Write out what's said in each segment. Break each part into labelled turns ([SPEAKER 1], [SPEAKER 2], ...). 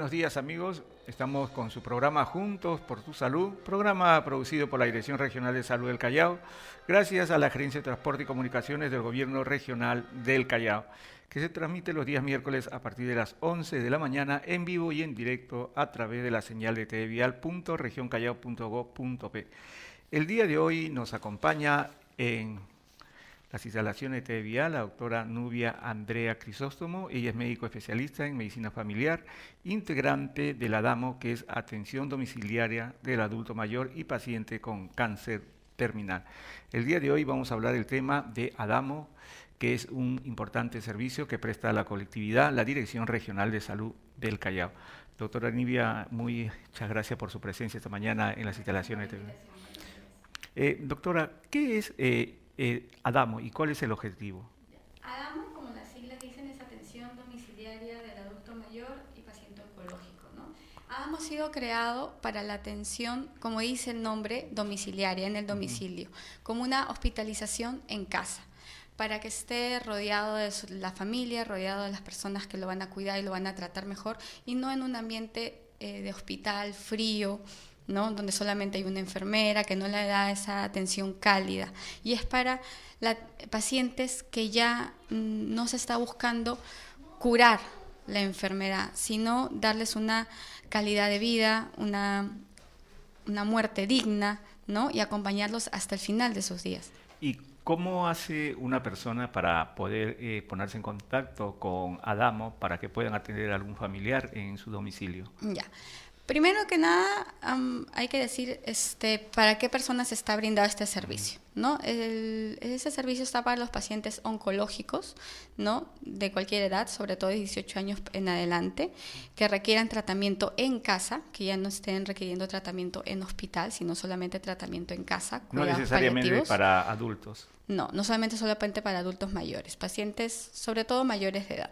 [SPEAKER 1] buenos días amigos. Estamos con su programa Juntos por tu Salud, programa producido por la Dirección Regional de Salud del Callao, gracias a la Gerencia de Transporte y Comunicaciones del Gobierno Regional del Callao, que se transmite los días miércoles a partir de las 11 de la mañana en vivo y en directo a través de la señal de tvvial.regioncallao.gov.p. El día de hoy nos acompaña en las instalaciones de TVial, la doctora Nubia Andrea Crisóstomo. Ella es médico especialista en medicina familiar, integrante de la ADAMO, que es Atención Domiciliaria del Adulto Mayor y Paciente con Cáncer Terminal. El día de hoy vamos a hablar del tema de ADAMO, que es un importante servicio que presta a la colectividad la Dirección Regional de Salud del Callao. Doctora Nubia, muchas gracias por su presencia esta mañana en las instalaciones de TVial. Doctora, ¿qué es ADAMO y cuál es el objetivo?
[SPEAKER 2] ADAMO, como las siglas dicen, es Atención Domiciliaria del Adulto Mayor y Paciente Oncológico, ¿no? ADAMO ha sido creado para la atención, como dice el nombre, domiciliaria, en el domicilio, como una hospitalización en casa, para que esté rodeado de la familia, rodeado de las personas que lo van a cuidar y lo van a tratar mejor, y no en un ambiente de hospital frío, ¿no? Donde solamente hay una enfermera que no le da esa atención cálida, y es para pacientes que ya no se está buscando curar la enfermedad, sino darles una calidad de vida, una muerte digna, ¿no? Y acompañarlos hasta el final de sus días.
[SPEAKER 1] ¿Y cómo hace una persona para poder ponerse en contacto con ADAMO para que puedan atender a algún familiar en su domicilio?
[SPEAKER 2] Ya. Primero que nada, hay que decir para qué personas se está brindado este servicio, ¿no? Ese servicio está para los pacientes oncológicos, ¿no? De cualquier edad, sobre todo de 18 años en adelante, que requieran tratamiento en casa, que ya no estén requiriendo tratamiento en hospital, sino solamente tratamiento en casa.
[SPEAKER 1] No necesariamente paliativos. Para adultos.
[SPEAKER 2] No solamente solamente para adultos mayores, pacientes sobre todo mayores de edad.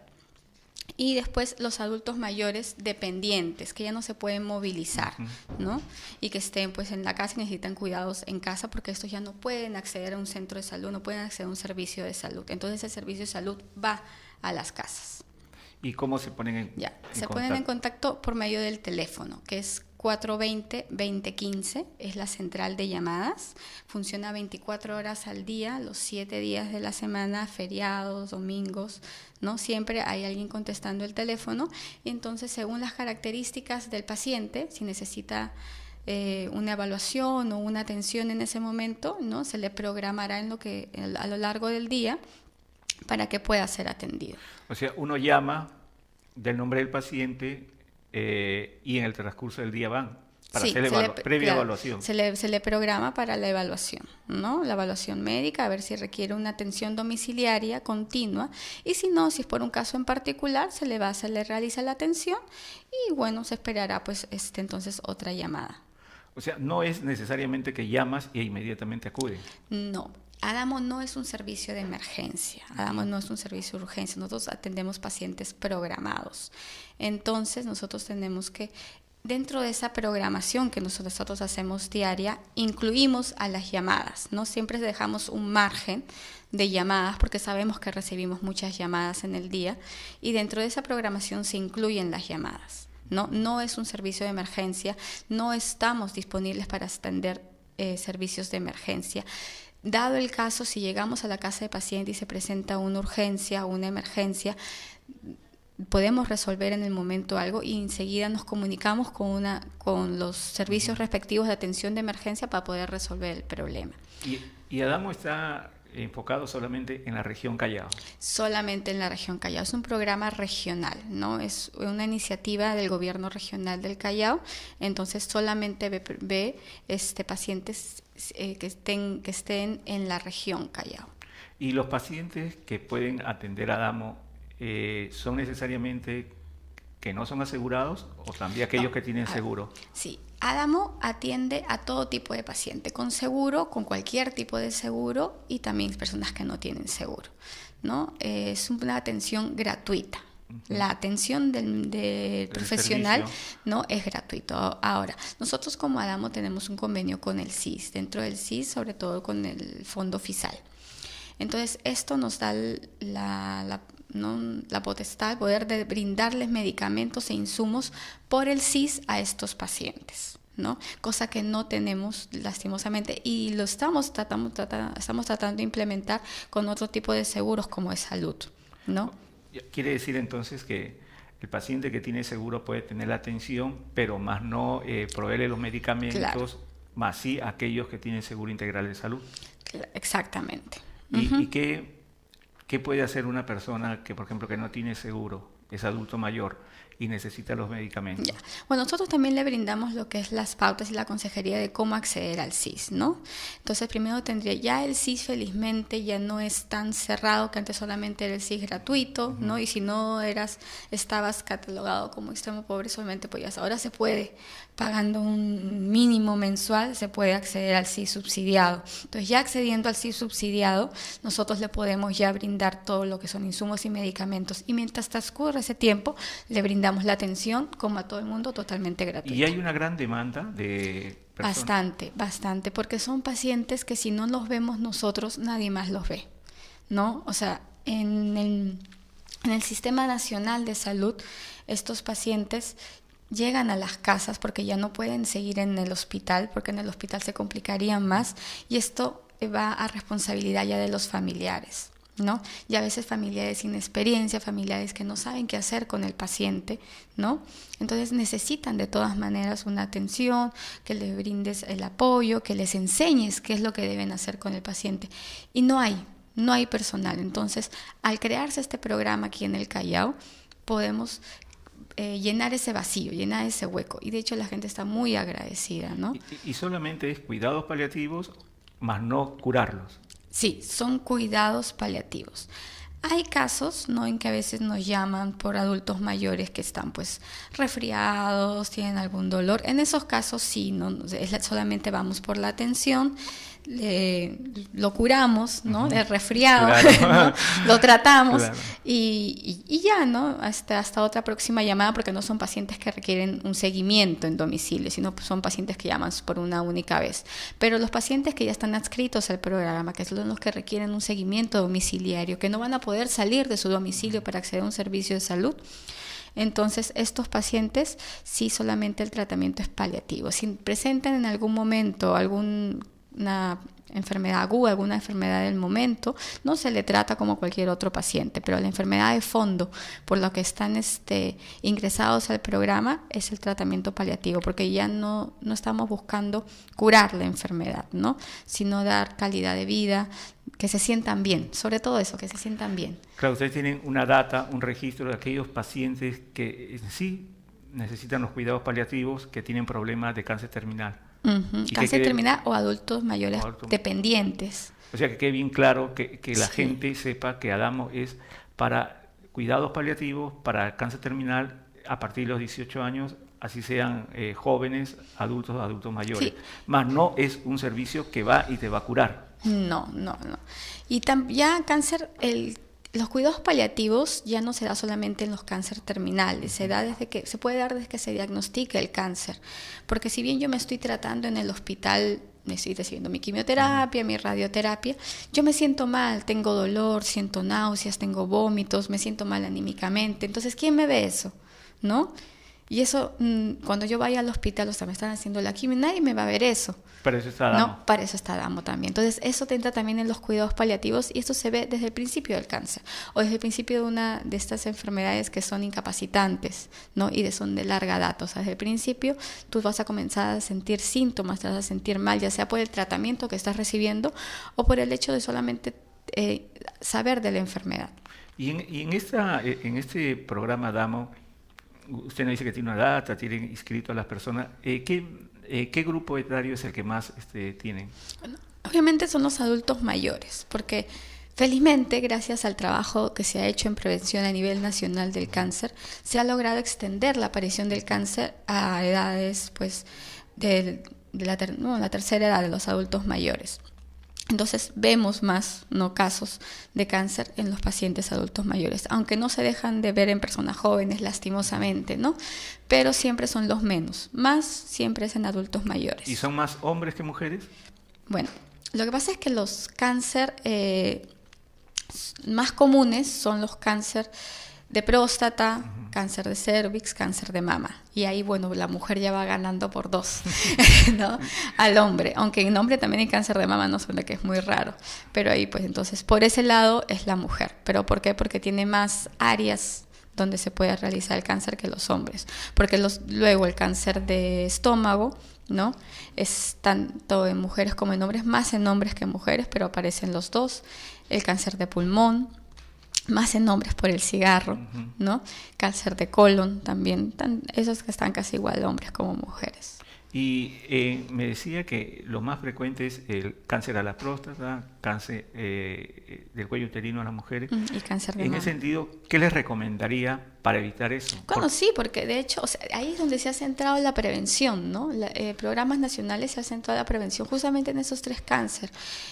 [SPEAKER 2] Y después los adultos mayores dependientes, que ya no se pueden movilizar, ¿no? Y que estén pues en la casa y necesitan cuidados en casa, porque estos ya no pueden acceder a un centro de salud, no pueden acceder a un servicio de salud. Entonces el servicio de salud va a las casas.
[SPEAKER 1] ¿Y cómo se ponen en contacto?
[SPEAKER 2] Se ponen en contacto por medio del teléfono, que es 420-2015, es la central de llamadas, funciona 24 horas al día, los 7 días de la semana, feriados, domingos, ¿no? Siempre hay alguien contestando el teléfono, y entonces según las características del paciente, si necesita una evaluación o una atención en ese momento, ¿no? Se le programará a lo largo del día para que pueda ser atendido.
[SPEAKER 1] O sea, uno llama del nombre del paciente y en el transcurso del día van para hacer previa evaluación.
[SPEAKER 2] Se le programa para la evaluación, ¿no? La evaluación médica, a ver si requiere una atención domiciliaria continua, y si no, si es por un caso en particular, se le realiza la atención y bueno, se esperará pues entonces otra llamada.
[SPEAKER 1] O sea, no es necesariamente que llamas y inmediatamente acude.
[SPEAKER 2] No. ADAMO no es un servicio de emergencia, ADAMO no es un servicio de urgencia, nosotros atendemos pacientes programados. Entonces nosotros tenemos que, dentro de esa programación que nosotros hacemos diaria, incluimos a las llamadas, ¿no? Siempre dejamos un margen de llamadas porque sabemos que recibimos muchas llamadas en el día, y dentro de esa programación se incluyen las llamadas. No es un servicio de emergencia, no estamos disponibles para atender servicios de emergencia. Dado el caso, si llegamos a la casa de paciente y se presenta una urgencia o una emergencia, podemos resolver en el momento algo y enseguida nos comunicamos con los servicios respectivos de atención de emergencia para poder resolver el problema.
[SPEAKER 1] ¿Y ADAMO está enfocado solamente en la región Callao?
[SPEAKER 2] Solamente en la región Callao. Es un programa regional, ¿no? Es una iniciativa del gobierno regional del Callao, entonces solamente ve pacientes que estén en la región Callao.
[SPEAKER 1] ¿Y los pacientes que pueden atender a ADAMO son necesariamente que no son asegurados o también aquellos que tienen seguro?
[SPEAKER 2] Sí, ADAMO atiende a todo tipo de paciente, con seguro, con cualquier tipo de seguro, y también personas que no tienen seguro, ¿no? Es una atención gratuita. La atención del profesional no es gratuito. Ahora, nosotros como ADAMO tenemos un convenio con el CIS, dentro del CIS sobre todo con el Fondo FISAL. Entonces, esto nos da la potestad, el poder de brindarles medicamentos e insumos por el CIS a estos pacientes, ¿no? Cosa que no tenemos lastimosamente y lo estamos tratando de implementar con otro tipo de seguros como es salud, ¿no?
[SPEAKER 1] Quiere decir entonces que el paciente que tiene seguro puede tener la atención, pero más no proveerle los medicamentos, claro, más sí aquellos que tienen seguro integral de salud.
[SPEAKER 2] Exactamente.
[SPEAKER 1] ¿Y qué puede hacer una persona que, por ejemplo, que no tiene seguro, es adulto mayor y necesita los medicamentos?
[SPEAKER 2] Ya. Bueno, nosotros también le brindamos lo que es las pautas y la consejería de cómo acceder al CIS, ¿no? Entonces, primero tendría, ya el CIS felizmente ya no es tan cerrado, que antes solamente era el CIS gratuito, ¿no? Y si no estabas catalogado como extremo pobre, solamente podías. Ahora se puede, pagando un mínimo mensual, se puede acceder al CIS subsidiado. Entonces, ya accediendo al CIS subsidiado, nosotros le podemos ya brindar todo lo que son insumos y medicamentos. Y mientras transcurre ese tiempo, le brindamos la atención, como a todo el mundo, totalmente gratuita.
[SPEAKER 1] ¿Y hay una gran demanda de personas?
[SPEAKER 2] Bastante, porque son pacientes que si no los vemos nosotros, nadie más los ve, ¿no? O sea, en el Sistema Nacional de Salud, estos pacientes llegan a las casas porque ya no pueden seguir en el hospital, porque en el hospital se complicarían más, y esto va a responsabilidad ya de los familiares, ¿no? Y a veces familiares sin experiencia, familiares que no saben qué hacer con el paciente, ¿no? Entonces necesitan de todas maneras una atención, que les brindes el apoyo, que les enseñes qué es lo que deben hacer con el paciente. Y no hay personal. Entonces, al crearse este programa aquí en el Callao, podemos llenar ese vacío, llenar ese hueco. Y de hecho la gente está muy agradecida, ¿no?
[SPEAKER 1] ¿Y solamente es cuidados paliativos, más no curarlos?
[SPEAKER 2] Sí, son cuidados paliativos. Hay casos, ¿no?, en que a veces nos llaman por adultos mayores que están pues resfriados, tienen algún dolor. En esos casos sí, no solamente vamos por la atención, lo curamos, ¿no? El resfriado, claro. ¿No? Lo tratamos, claro. y ya, ¿no? Hasta otra próxima llamada, porque no son pacientes que requieren un seguimiento en domicilio, sino son pacientes que llaman por una única vez. Pero los pacientes que ya están adscritos al programa, que son los que requieren un seguimiento domiciliario, que no van a poder salir de su domicilio para acceder a un servicio de salud, entonces estos pacientes sí, solamente el tratamiento es paliativo. Si presentan en algún momento una enfermedad aguda, alguna enfermedad del momento, no se le trata como cualquier otro paciente, pero la enfermedad de fondo por lo que están ingresados al programa es el tratamiento paliativo, porque ya no estamos buscando curar la enfermedad, ¿no?, sino dar calidad de vida, que se sientan bien, sobre todo eso, que se sientan bien.
[SPEAKER 1] Claro, ustedes tienen una data, un registro de aquellos pacientes que sí necesitan los cuidados paliativos, que tienen problemas de cáncer terminal.
[SPEAKER 2] Cáncer terminal o adultos mayores dependientes.
[SPEAKER 1] O sea, que quede bien claro que la gente sepa que ADAMO es para cuidados paliativos, para cáncer terminal a partir de los 18 años, así sean jóvenes, adultos mayores. Sí. Más no es un servicio que va y te va a curar.
[SPEAKER 2] No. Y ya cáncer, los cuidados paliativos ya no se da solamente en los cánceres terminales, se puede dar desde que se diagnostique el cáncer, porque si bien yo me estoy tratando en el hospital, me estoy recibiendo mi quimioterapia, mi radioterapia, yo me siento mal, tengo dolor, siento náuseas, tengo vómitos, me siento mal anímicamente, entonces ¿quién me ve eso?, ¿no? Y eso, cuando yo vaya al hospital, o sea, me están haciendo la quimio, nadie me va a ver eso.
[SPEAKER 1] Para eso está ADAMO.
[SPEAKER 2] No, para eso está ADAMO también. Entonces, eso te entra también en los cuidados paliativos y esto se ve desde el principio del cáncer o desde el principio de una de estas enfermedades que son incapacitantes, ¿no? Y son de larga data. O sea, desde el principio tú vas a comenzar a sentir síntomas, te vas a sentir mal, ya sea por el tratamiento que estás recibiendo o por el hecho de solamente saber de la enfermedad.
[SPEAKER 1] Y en este programa ADAMO, usted nos dice que tiene una data, tienen inscrito a las personas. ¿Qué grupo etario es el que más tienen?
[SPEAKER 2] Bueno, obviamente son los adultos mayores, porque felizmente, gracias al trabajo que se ha hecho en prevención a nivel nacional del cáncer, se ha logrado extender la aparición del cáncer a edades, pues, de la tercera edad de los adultos mayores. Entonces vemos más casos de cáncer en los pacientes adultos mayores, aunque no se dejan de ver en personas jóvenes lastimosamente, ¿no? Pero siempre son los menos, más siempre es en adultos mayores.
[SPEAKER 1] ¿Y son más hombres que mujeres?
[SPEAKER 2] Bueno, lo que pasa es que los cáncer más comunes son los cáncer de próstata, cáncer de cervix, cáncer de mama. Y ahí, bueno, la mujer ya va ganando por 2, ¿no? Al hombre. Aunque en hombre también hay cáncer de mama, no suena que es muy raro. Pero ahí, pues, entonces, por ese lado es la mujer. ¿Pero por qué? Porque tiene más áreas donde se puede realizar el cáncer que los hombres. Porque luego el cáncer de estómago, ¿no? Es tanto en mujeres como en hombres, más en hombres que en mujeres, pero aparecen los dos. El cáncer de pulmón, más en hombres por el cigarro, ¿no? Cáncer de colon también, esos que están casi igual hombres como mujeres.
[SPEAKER 1] Y me decía que lo más frecuente es el cáncer a la próstata, cáncer del cuello uterino a las mujeres.
[SPEAKER 2] Y cáncer de
[SPEAKER 1] En
[SPEAKER 2] mama.
[SPEAKER 1] ese sentido, ¿qué les recomendaría para evitar eso?
[SPEAKER 2] Bueno, sí, porque de hecho, o sea, ahí es donde se ha centrado la prevención, ¿no? Programas nacionales se ha centrado la prevención justamente en esos 3 cánceres.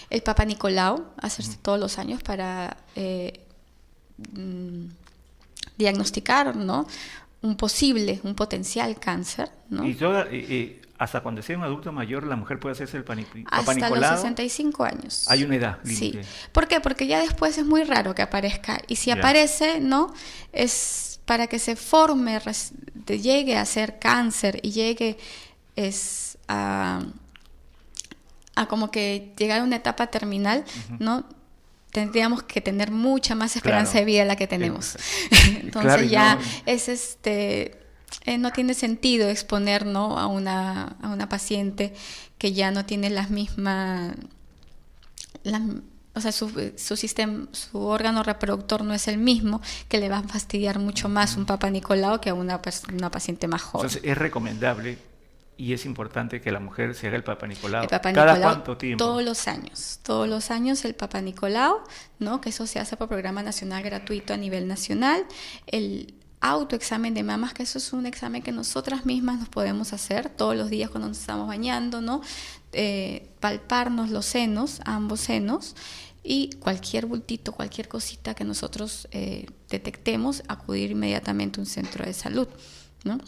[SPEAKER 2] El Papa Nicolau, hacerse todos los años para diagnosticar, ¿no? Un potencial cáncer, ¿no?
[SPEAKER 1] Y hasta cuando sea un adulto mayor, la mujer puede hacerse el Papa
[SPEAKER 2] Hasta
[SPEAKER 1] Nicolau.
[SPEAKER 2] los 65 años.
[SPEAKER 1] Hay una edad límite.
[SPEAKER 2] Sí. ¿Por qué? Porque ya después es muy raro que aparezca. Y si aparece, ¿no? Es para que se forme, llegue a ser cáncer y llegue a como que llegar a una etapa terminal, ¿no? Tendríamos que tener mucha más esperanza de vida de la que tenemos. Entonces ya es no tiene sentido exponer, ¿no? a una paciente que ya no tiene las mismas, o sea, su sistema, su órgano reproductor no es el mismo, que le va a fastidiar mucho más un Papa Nicolau que a una paciente más joven.
[SPEAKER 1] Entonces es recomendable y es importante que la mujer se haga el Papa Nicolau.
[SPEAKER 2] ¿Cada
[SPEAKER 1] cuánto tiempo?
[SPEAKER 2] Todos los años el Papa Nicolau, ¿no? Que eso se hace por programa nacional gratuito a nivel nacional. El autoexamen de mamas, que eso es un examen que nosotras mismas nos podemos hacer todos los días cuando nos estamos bañando, ¿no? Palparnos los senos, ambos senos, y cualquier bultito, cualquier cosita que nosotros detectemos, acudir inmediatamente a un centro de salud, ¿no?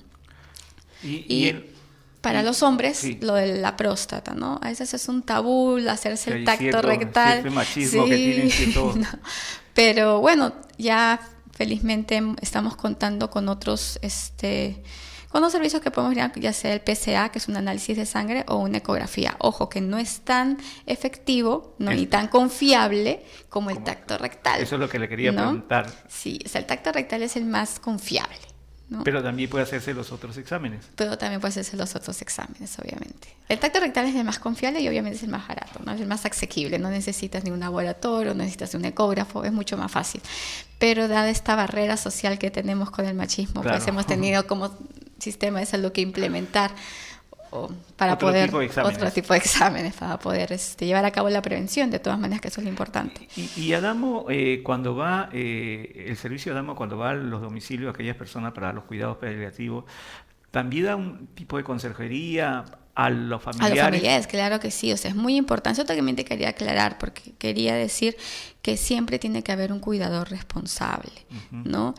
[SPEAKER 2] Para los hombres, sí, lo de la próstata, ¿no? A veces es un tabú hacerse el tacto rectal.
[SPEAKER 1] Cierto machismo que tienen cierto...
[SPEAKER 2] No. Pero bueno, ya felizmente estamos contando con otros servicios que podemos ir, ya sea el PSA, que es un análisis de sangre, o una ecografía. Ojo, que no es tan efectivo, ni tan confiable como el tacto rectal.
[SPEAKER 1] Eso es lo que le quería preguntar.
[SPEAKER 2] Sí, o sea, el tacto rectal es el más confiable, ¿no?
[SPEAKER 1] Pero también puede hacerse los otros exámenes.
[SPEAKER 2] Obviamente. El tacto rectal es el más confiable y obviamente es el más barato, ¿no? Es el más asequible. No necesitas ni un laboratorio, no necesitas un ecógrafo, es mucho más fácil. Pero dada esta barrera social que tenemos con el machismo, claro, pues hemos tenido como sistema de salud que implementar otro tipo de exámenes para poder llevar a cabo la prevención. De todas maneras, que eso es lo importante.
[SPEAKER 1] Y Adamo, cuando va el servicio de Adamo, cuando va a los domicilios de aquellas personas para los cuidados paliativos, ¿también da un tipo de consejería a los familiares?
[SPEAKER 2] A los familiares, claro que sí. O sea, es muy importante. Eso también te quería aclarar, porque quería decir que siempre tiene que haber un cuidador responsable, ¿no?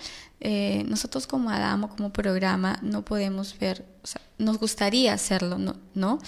[SPEAKER 2] Nosotros como Adamo, como programa, no podemos ver, o sea, nos gustaría hacerlo, ¿no?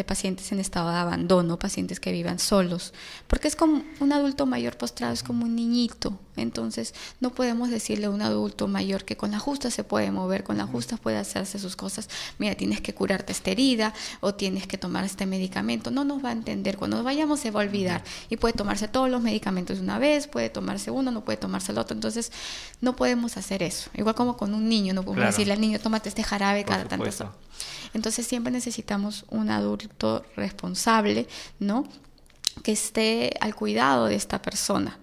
[SPEAKER 2] Pacientes en estado de abandono, pacientes que vivan solos, porque es como un adulto mayor postrado, es como un niñito. Entonces no podemos decirle a un adulto mayor que con la justa se puede mover, con la justa puede hacerse sus cosas. Mira, tienes que curarte esta herida o tienes que tomar este medicamento. No nos va a entender. Cuando vayamos se va a olvidar y puede tomarse todos los medicamentos de una vez, puede tomarse uno, no puede tomarse el otro. Entonces no podemos hacer eso. Igual como con un niño, no podemos decirle al niño, tómate este jarabe cada tanto. Entonces siempre necesitamos un adulto responsable, ¿no? Que esté al cuidado de esta persona.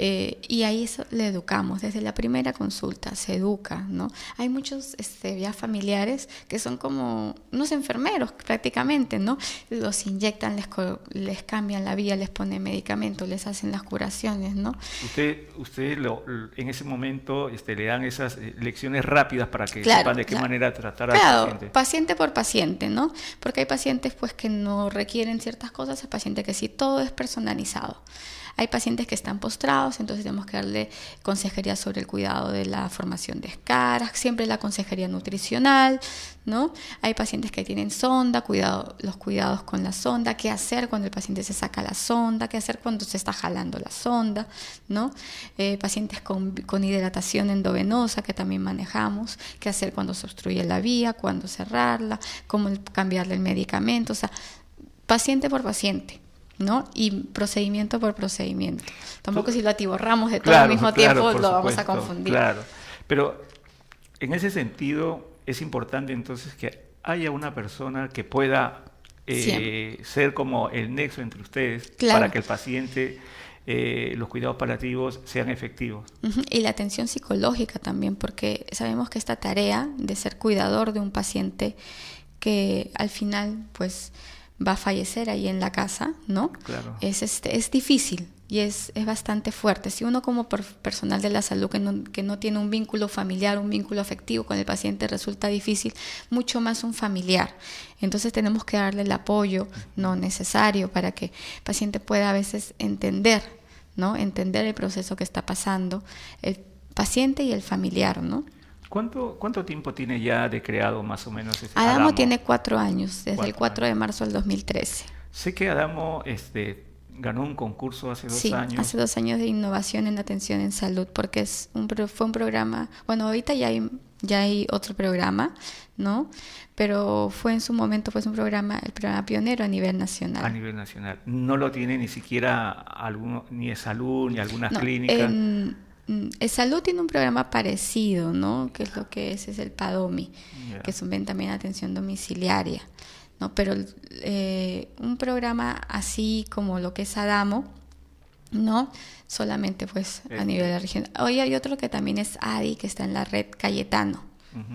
[SPEAKER 2] Y ahí eso le educamos, desde la primera consulta se educa, ¿no? Hay muchos ya familiares que son como unos enfermeros prácticamente, ¿no? Los inyectan, les cambian la vía, les ponen medicamentos, les hacen las curaciones, ¿no?
[SPEAKER 1] Usted en ese momento le dan esas lecciones rápidas para que sepan de qué manera tratar al paciente.
[SPEAKER 2] Paciente por paciente, ¿no? Porque hay pacientes pues que no requieren ciertas cosas, hay pacientes que sí, todo es personalizado. Hay pacientes que están postrados, entonces tenemos que darle consejería sobre el cuidado de la formación de escaras, siempre la consejería nutricional, ¿no? Hay pacientes que tienen sonda, los cuidados con la sonda, qué hacer cuando el paciente se saca la sonda, qué hacer cuando se está jalando la sonda, ¿no? Pacientes con hidratación endovenosa que también manejamos, qué hacer cuando se obstruye la vía, cuándo cerrarla, cómo cambiarle el medicamento, o sea, paciente por paciente, ¿no? Y procedimiento por procedimiento. Tampoco si lo atiborramos de todo al mismo tiempo lo vamos a confundir.
[SPEAKER 1] Claro, pero en ese sentido es importante entonces que haya una persona que pueda ser como el nexo entre ustedes para que el paciente, los cuidados paliativos sean efectivos.
[SPEAKER 2] Y la atención psicológica también, porque sabemos que esta tarea de ser cuidador de un paciente que al final pues va a fallecer ahí en la casa, ¿no?
[SPEAKER 1] Claro.
[SPEAKER 2] Es difícil y es bastante fuerte. Si uno como personal de la salud que no tiene un vínculo familiar, un vínculo afectivo con el paciente resulta difícil, mucho más un familiar. Entonces tenemos que darle el apoyo no necesario para que el paciente pueda a veces entender, ¿no? Entender el proceso que está pasando el paciente y el familiar, ¿no?
[SPEAKER 1] ¿Cuánto tiempo tiene ya de creado más o menos
[SPEAKER 2] Adamo tiene 4 años, desde el 4 de marzo del 2013.
[SPEAKER 1] Sé que Adamo ganó un concurso hace 2 años.
[SPEAKER 2] Sí, hace 2 años de innovación en atención en salud, porque fue un programa, bueno, ahorita ya hay otro programa, ¿no? Pero fue en su momento pues el programa pionero a nivel nacional.
[SPEAKER 1] A nivel nacional. No lo tiene ni siquiera ni de salud, ni algunas clínicas.
[SPEAKER 2] Salud tiene un programa parecido, ¿no? Que es lo que es el PADOMI, que ven también atención domiciliaria, ¿no? Pero un programa así como lo que es Adamo, ¿no? Solamente pues a nivel regional. Hoy hay otro que también es ADI, que está en la red Cayetano,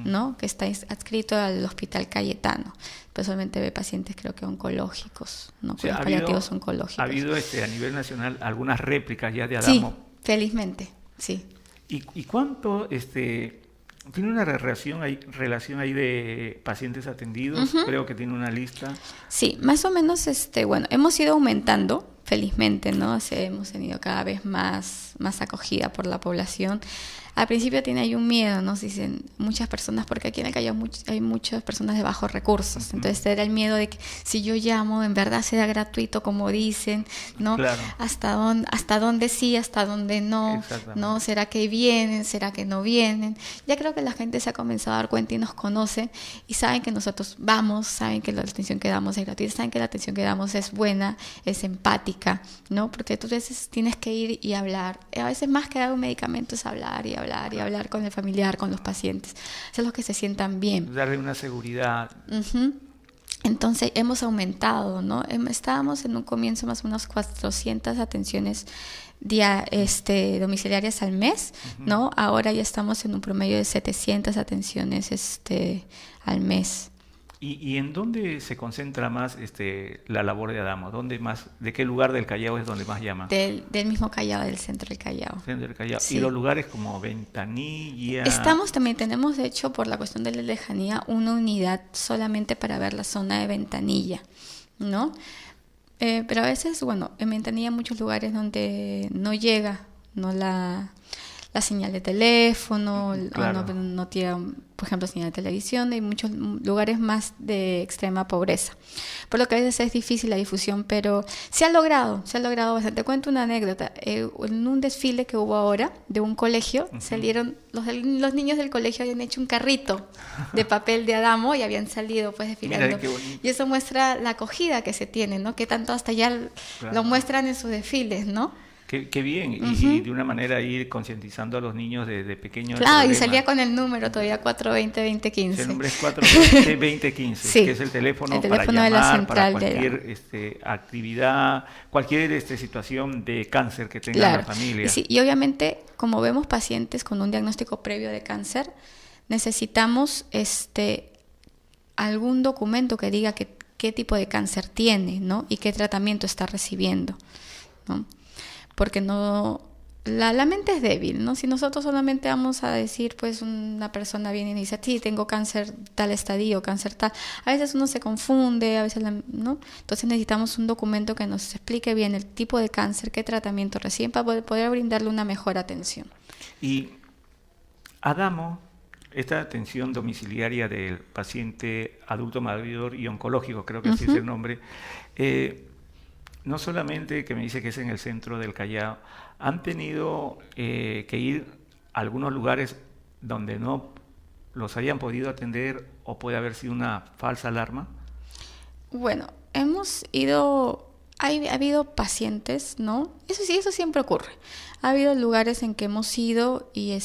[SPEAKER 2] ¿no? Que está adscrito al Hospital Cayetano. Pues solamente ve pacientes creo que oncológicos, ¿no?
[SPEAKER 1] Sí,
[SPEAKER 2] paliativos oncológicos.
[SPEAKER 1] Ha habido a nivel nacional algunas réplicas ya de Adamo.
[SPEAKER 2] Sí, felizmente. Sí.
[SPEAKER 1] ¿Y cuánto tiene una relación ahí de pacientes atendidos? Creo que tiene una lista.
[SPEAKER 2] Sí, más o menos, bueno, hemos ido aumentando, felizmente, ¿no? Hemos tenido cada vez más acogida por la población. Al principio tiene ahí un miedo, ¿no? Se dicen muchas personas, porque aquí en el Callao hay muchas personas de bajos recursos. Entonces era el miedo de que si yo llamo, en verdad será gratuito, como dicen, ¿no?
[SPEAKER 1] Claro.
[SPEAKER 2] ¿Hasta dónde sí, hasta dónde no? ¿No? ¿Será que vienen? ¿Será que no vienen? Ya creo que la gente se ha comenzado a dar cuenta y nos conoce y saben que nosotros vamos, saben que la atención que damos es gratuita, saben que la atención que damos es buena, es empática, ¿no? Porque tú a veces tienes que ir y hablar. A veces más que dar un medicamento es hablar y hablar con el familiar, con los pacientes, hacerlos que se sientan bien.
[SPEAKER 1] Darle una seguridad.
[SPEAKER 2] Entonces hemos aumentado, ¿no? Estábamos en un comienzo más o menos 400 atenciones domiciliarias al mes, ¿no? Ahora ya estamos en un promedio de 700 atenciones al mes.
[SPEAKER 1] ¿Y en dónde se concentra más la labor de Adamo? ¿De qué lugar del Callao es donde más llama?
[SPEAKER 2] Del mismo Callao, del centro del Callao.
[SPEAKER 1] Centro del Callao.
[SPEAKER 2] Sí.
[SPEAKER 1] ¿Y los lugares como Ventanilla?
[SPEAKER 2] Tenemos de hecho por la cuestión de la lejanía una unidad solamente para ver la zona de Ventanilla, ¿no? Pero a veces, bueno, en Ventanilla hay muchos lugares donde no llega, ¿no? La señal de teléfono,
[SPEAKER 1] claro.
[SPEAKER 2] no tiene, por ejemplo, señal de televisión. Hay muchos lugares más de extrema pobreza, por lo que a veces es difícil la difusión, pero se ha logrado bastante. Te cuento una anécdota. En un desfile que hubo ahora de un colegio, salieron los niños del colegio, habían hecho un carrito de papel de Adamo y habían salido pues desfilando.
[SPEAKER 1] Mira, qué bonito.
[SPEAKER 2] Y eso muestra la acogida que se tiene, ¿no? Que tanto hasta ya lo muestran en sus desfiles, ¿no?
[SPEAKER 1] Qué bien, y de una manera ir concientizando a los niños desde pequeños.
[SPEAKER 2] Claro, y salía con el número todavía 420-2015.
[SPEAKER 1] El número es 420-2015,
[SPEAKER 2] sí,
[SPEAKER 1] que es el teléfono
[SPEAKER 2] de
[SPEAKER 1] para llamar,
[SPEAKER 2] la central
[SPEAKER 1] para cualquier actividad, cualquier situación de cáncer que tenga la familia.
[SPEAKER 2] Y obviamente, como vemos pacientes con un diagnóstico previo de cáncer, necesitamos algún documento que diga qué tipo de cáncer tiene, ¿no? Y qué tratamiento está recibiendo, ¿no? Porque no la mente es débil, ¿no? Si nosotros solamente vamos a decir, pues una persona viene y dice, sí, tengo cáncer tal estadio, cáncer tal, a veces uno se confunde, a veces, ¿no? Entonces necesitamos un documento que nos explique bien el tipo de cáncer, qué tratamiento recién, para poder brindarle una mejor atención.
[SPEAKER 1] Y Adamo, esta atención domiciliaria del paciente adulto mayor y oncológico, creo que así es el nombre, no solamente que me dice que es en el centro del Callao, han tenido que ir a algunos lugares donde no los hayan podido atender o puede haber sido una falsa alarma.
[SPEAKER 2] Bueno, hemos ido, ha habido pacientes, ¿no? Eso sí, eso siempre ocurre. Ha habido lugares en que hemos ido y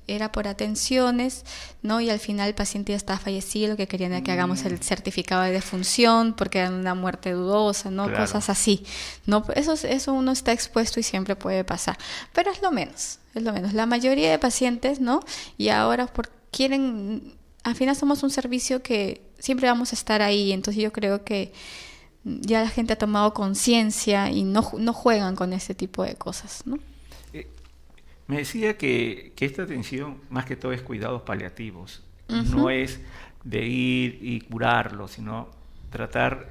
[SPEAKER 2] era por atenciones, ¿no? Y al final el paciente ya estaba fallecido, lo que querían era que hagamos el certificado de defunción porque era una muerte dudosa, ¿no?
[SPEAKER 1] Claro. Cosas
[SPEAKER 2] así, ¿no? Eso uno está expuesto y siempre puede pasar, pero es lo menos. La mayoría de pacientes, ¿no? Y ahora al final somos un servicio que siempre vamos a estar ahí, entonces yo creo que ya la gente ha tomado conciencia y no juegan con ese tipo de cosas, ¿no?
[SPEAKER 1] Me decía que esta atención más que todo es cuidados paliativos, no es de ir y curarlo, sino tratar,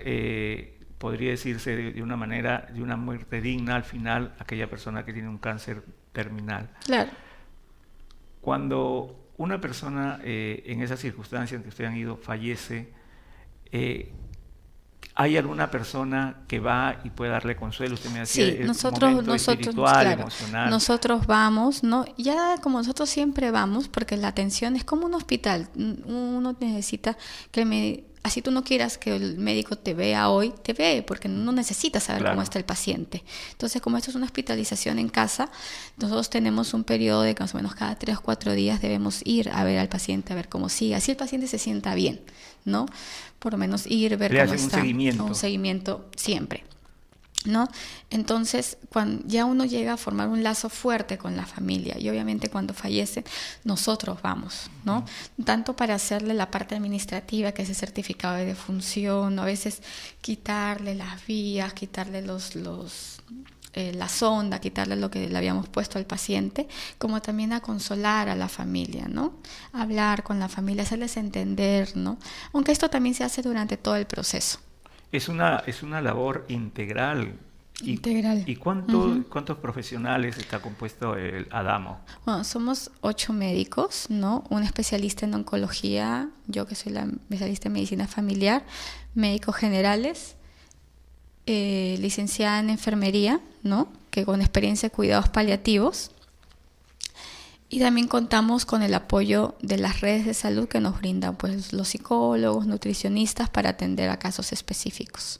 [SPEAKER 1] podría decirse de una manera, de una muerte digna al final, aquella persona que tiene un cáncer terminal.
[SPEAKER 2] Claro.
[SPEAKER 1] Cuando una persona en esas circunstancias en que ustedes han ido fallece, ¿hay alguna persona que va y puede darle consuelo? Usted me decía,
[SPEAKER 2] sí, nosotros
[SPEAKER 1] espiritual,
[SPEAKER 2] claro,
[SPEAKER 1] emocional.
[SPEAKER 2] Nosotros vamos, ¿no? Ya como nosotros siempre vamos, porque la atención es como un hospital. Uno necesita así tú no quieras que el médico te vea hoy, te ve, porque no necesita saber cómo está el paciente. Entonces, como esto es una hospitalización en casa, nosotros tenemos un periodo de que más o menos cada 3 o 4 días debemos ir a ver al paciente, a ver cómo sigue. Así el paciente se sienta bien, ¿no? Por lo menos ir, ver cómo está. Un seguimiento siempre, ¿no? Entonces, cuando ya uno llega a formar un lazo fuerte con la familia, y obviamente cuando fallecen, nosotros vamos, ¿no? Tanto para hacerle la parte administrativa, que es el certificado de defunción, a veces quitarle las vías, quitarle la sonda, quitarle lo que le habíamos puesto al paciente, como también a consolar a la familia, ¿no? Hablar con la familia, hacerles entender, ¿no? Aunque esto también se hace durante todo el proceso.
[SPEAKER 1] Es una labor integral. ¿Y cuántos profesionales está compuesto el Adamo?
[SPEAKER 2] Bueno, somos 8 médicos, ¿no? Un especialista en oncología, yo que soy la especialista en medicina familiar, médicos generales, licenciada en enfermería, ¿no? Que con experiencia de cuidados paliativos. Y también contamos con el apoyo de las redes de salud que nos brindan pues, los psicólogos, nutricionistas para atender a casos específicos.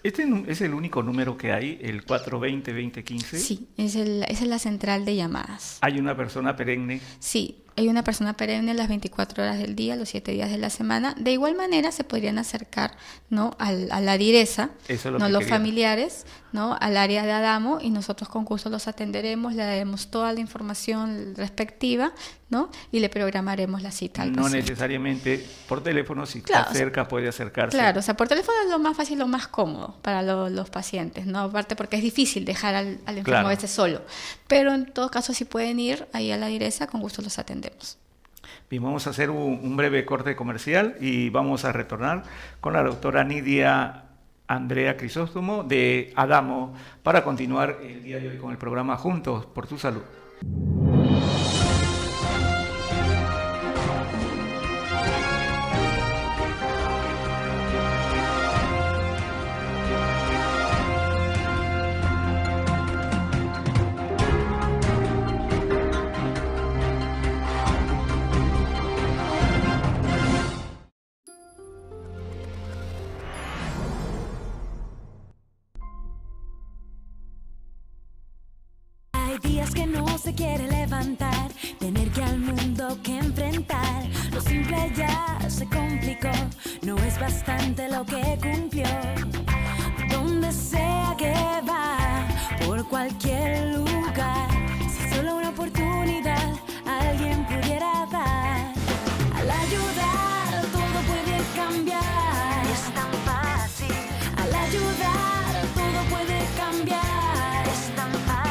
[SPEAKER 1] ¿Este es el único número que hay, el 420-2015?
[SPEAKER 2] Sí, esa es la central de llamadas.
[SPEAKER 1] ¿Hay una persona perenne?
[SPEAKER 2] Sí, hay una persona perenne las 24 horas del día, los 7 días de la semana. De igual manera se podrían acercar, ¿no? a la direza, no los familiares, ¿no? Al área de Adamo, y nosotros con gusto los atenderemos, le daremos toda la información respectiva, ¿no? Y le programaremos la cita al paciente.
[SPEAKER 1] No necesariamente por teléfono, si está cerca puede acercarse.
[SPEAKER 2] Claro, o sea, por teléfono es lo más fácil, lo más cómodo para los pacientes, ¿no? Aparte porque es difícil dejar al enfermo ese solo. Pero en todo caso, si pueden ir ahí a la direza, con gusto los atendemos.
[SPEAKER 1] Bien, vamos a hacer un breve corte comercial y vamos a retornar con la doctora Nidia Andrea Crisóstomo de Adamo para continuar el día de hoy con el programa Juntos por tu Salud.
[SPEAKER 3] Que no se quiere levantar, tener que al mundo que enfrentar, lo simple ya se complicó, no es bastante lo que cumplió, donde sea que va, por cualquier lugar, si solo una oportunidad alguien pudiera dar, al ayudar todo puede cambiar, es tan fácil, al ayudar todo puede cambiar, es tan fácil.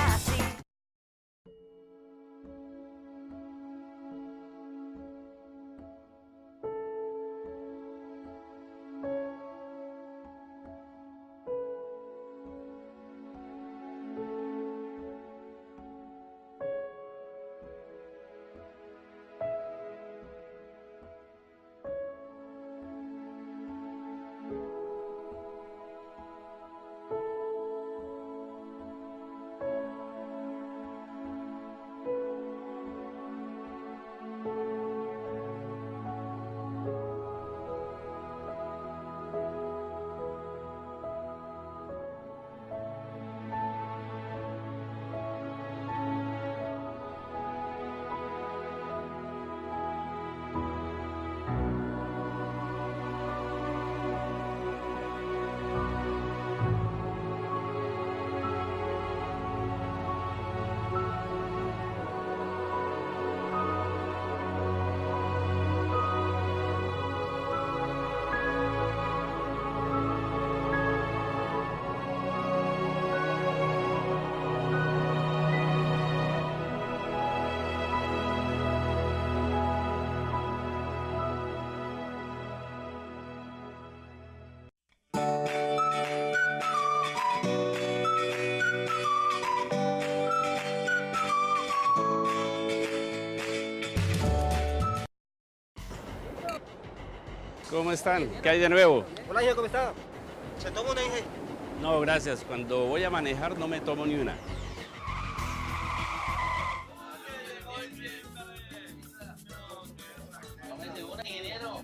[SPEAKER 4] ¿Cómo están? ¿Qué hay de nuevo?
[SPEAKER 5] Hola, hijo, ¿cómo está? ¿Se toma una, hija?
[SPEAKER 4] No, gracias. Cuando voy a manejar no me tomo ni una.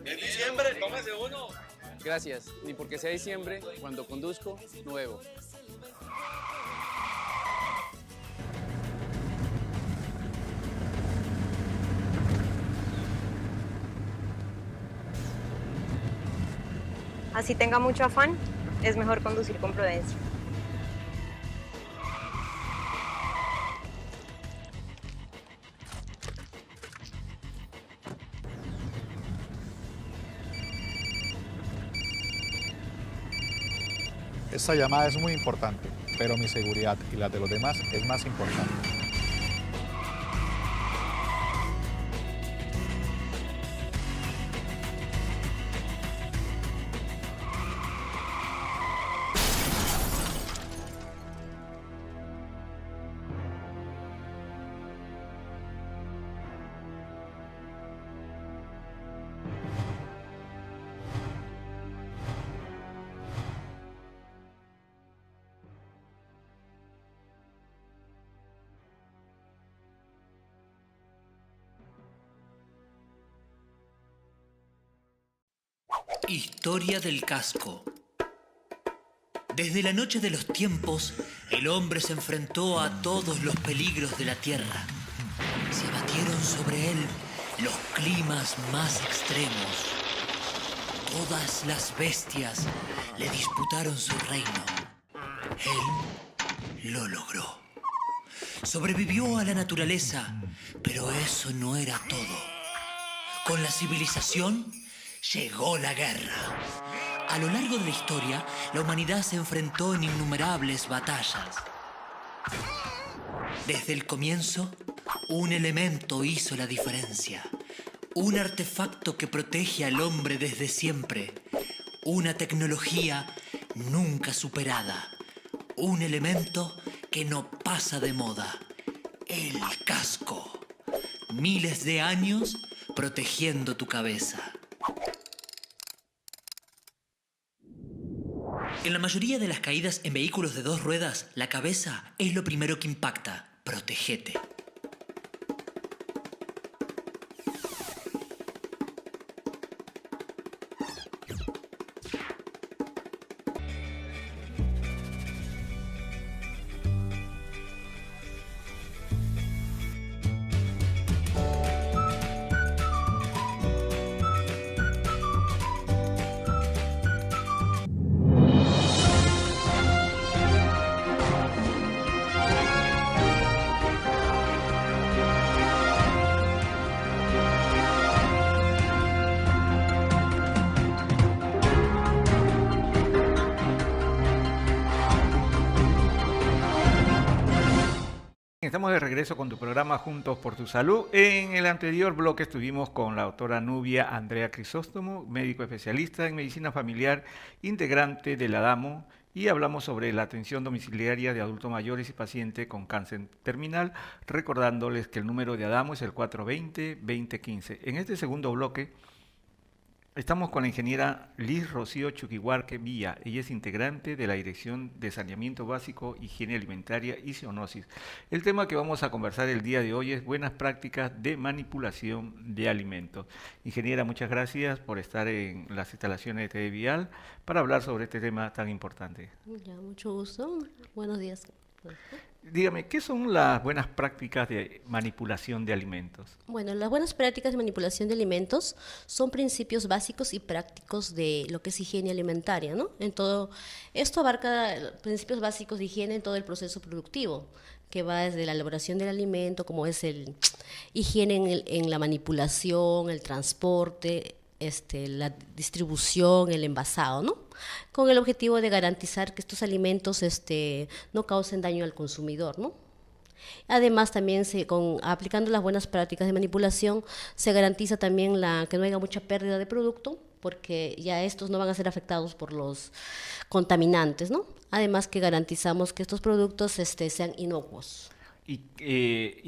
[SPEAKER 5] En diciembre, tómese uno.
[SPEAKER 6] Gracias, ni porque sea diciembre, cuando conduzco, no bebo.
[SPEAKER 7] Así tenga mucho afán, es mejor conducir con prudencia.
[SPEAKER 8] Esta llamada es muy importante, pero mi seguridad y la de los demás es más importante.
[SPEAKER 9] Historia del casco. Desde la noche de los tiempos, el hombre se enfrentó a todos los peligros de la tierra. Se abatieron sobre él los climas más extremos. Todas las bestias le disputaron su reino. Él lo logró. Sobrevivió a la naturaleza, pero eso no era todo. Con la civilización llegó la guerra. A lo largo de la historia, la humanidad se enfrentó en innumerables batallas. Desde el comienzo, un elemento hizo la diferencia. Un artefacto que protege al hombre desde siempre. Una tecnología nunca superada. Un elemento que no pasa de moda. El casco. Miles de años protegiendo tu cabeza. En la mayoría de las caídas en vehículos de dos ruedas, la cabeza es lo primero que impacta. Protégete.
[SPEAKER 1] Estamos de regreso con tu programa Juntos por tu Salud. En el anterior bloque estuvimos con la doctora Nubia Andrea Crisóstomo, médico especialista en medicina familiar, integrante de la ADAMO, y hablamos sobre la atención domiciliaria de adultos mayores y pacientes con cáncer terminal, recordándoles que el número de ADAMO es el 420-2015. En este segundo bloque estamos con la ingeniera Liz Rocío Chuquihuarque Villa. Ella es integrante de la Dirección de Saneamiento Básico, Higiene Alimentaria y Zoonosis. El tema que vamos a conversar el día de hoy es buenas prácticas de manipulación de alimentos. Ingeniera, muchas gracias por estar en las instalaciones de TV Vial para hablar sobre este tema tan importante.
[SPEAKER 10] Ya, mucho gusto. Buenos días.
[SPEAKER 1] Dígame, ¿qué son las buenas prácticas de manipulación de alimentos?
[SPEAKER 10] Bueno, las buenas prácticas de manipulación de alimentos son principios básicos y prácticos de lo que es higiene alimentaria, ¿no? Esto abarca principios básicos de higiene en todo el proceso productivo, que va desde la elaboración del alimento, como es el higiene en la manipulación, el transporte, la distribución, el envasado, ¿no? Con el objetivo de garantizar que estos alimentos no causen daño al consumidor, ¿no? Además, también aplicando las buenas prácticas de manipulación, se garantiza también que no haya mucha pérdida de producto, porque ya estos no van a ser afectados por los contaminantes, ¿no? Además que garantizamos que estos productos sean inocuos.
[SPEAKER 1] ¿Y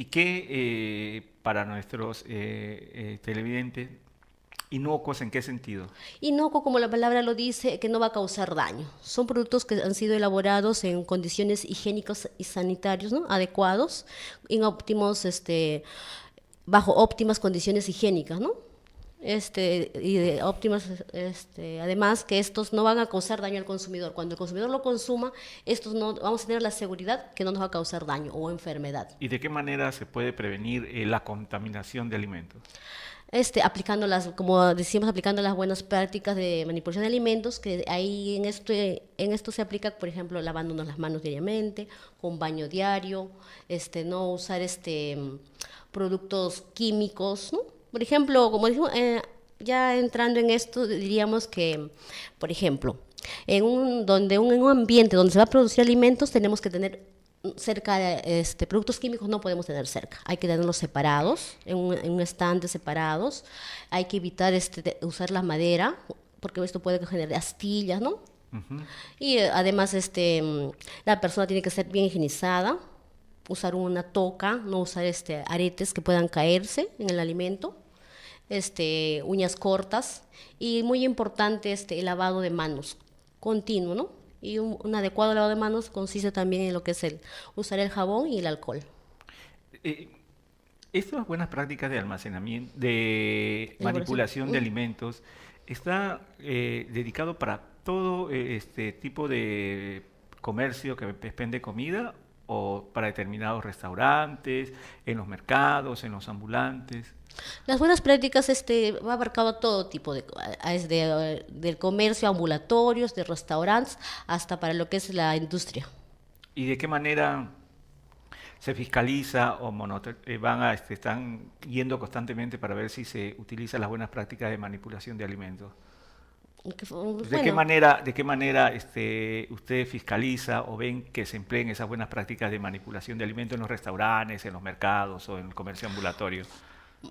[SPEAKER 1] qué para nuestros televidentes ¿Inocuos en qué sentido?
[SPEAKER 10] Inocuo, como la palabra lo dice, que no va a causar daño. Son productos que han sido elaborados en condiciones higiénicas y sanitarias, ¿no? Adecuados, en óptimos, bajo óptimas condiciones higiénicas, ¿no? Y de óptimas, además que estos no van a causar daño al consumidor. Cuando el consumidor lo consuma, estos no vamos a tener la seguridad que no nos va a causar daño o enfermedad.
[SPEAKER 1] ¿Y de qué manera se puede prevenir la contaminación de alimentos?
[SPEAKER 10] Aplicando como decíamos, aplicando las buenas prácticas de manipulación de alimentos, que ahí en esto se aplica, por ejemplo, lavándonos las manos diariamente, con baño diario, no usar productos químicos, ¿no? Por ejemplo, como dijimos, ya entrando en esto, diríamos que, por ejemplo, en un ambiente donde se va a producir alimentos, tenemos que tener cerca, productos químicos no podemos tener cerca, hay que tenerlos separados, en un estante separados, hay que evitar usar la madera, porque esto puede generar astillas, ¿no? Uh-huh. Y además la persona tiene que ser bien higienizada, usar una toca, no usar aretes que puedan caerse en el alimento, uñas cortas, y muy importante el lavado de manos continuo, ¿no? Y un adecuado lavado de manos consiste también en lo que es usar el jabón y el alcohol.
[SPEAKER 1] Estas buenas prácticas de almacenamiento, de manipulación de alimentos, ¿está dedicado para todo tipo de comercio que vende comida o para determinados restaurantes, en los mercados, en los ambulantes?
[SPEAKER 10] Las buenas prácticas va abarcado a todo tipo del comercio, ambulatorios, de restaurantes, hasta para lo que es la industria.
[SPEAKER 1] ¿Y de qué manera se fiscaliza o están yendo constantemente para ver si se utilizan las buenas prácticas de manipulación de alimentos? ¿De qué manera usted fiscaliza o ven que se empleen esas buenas prácticas de manipulación de alimentos en los restaurantes, en los mercados o en el comercio ambulatorio?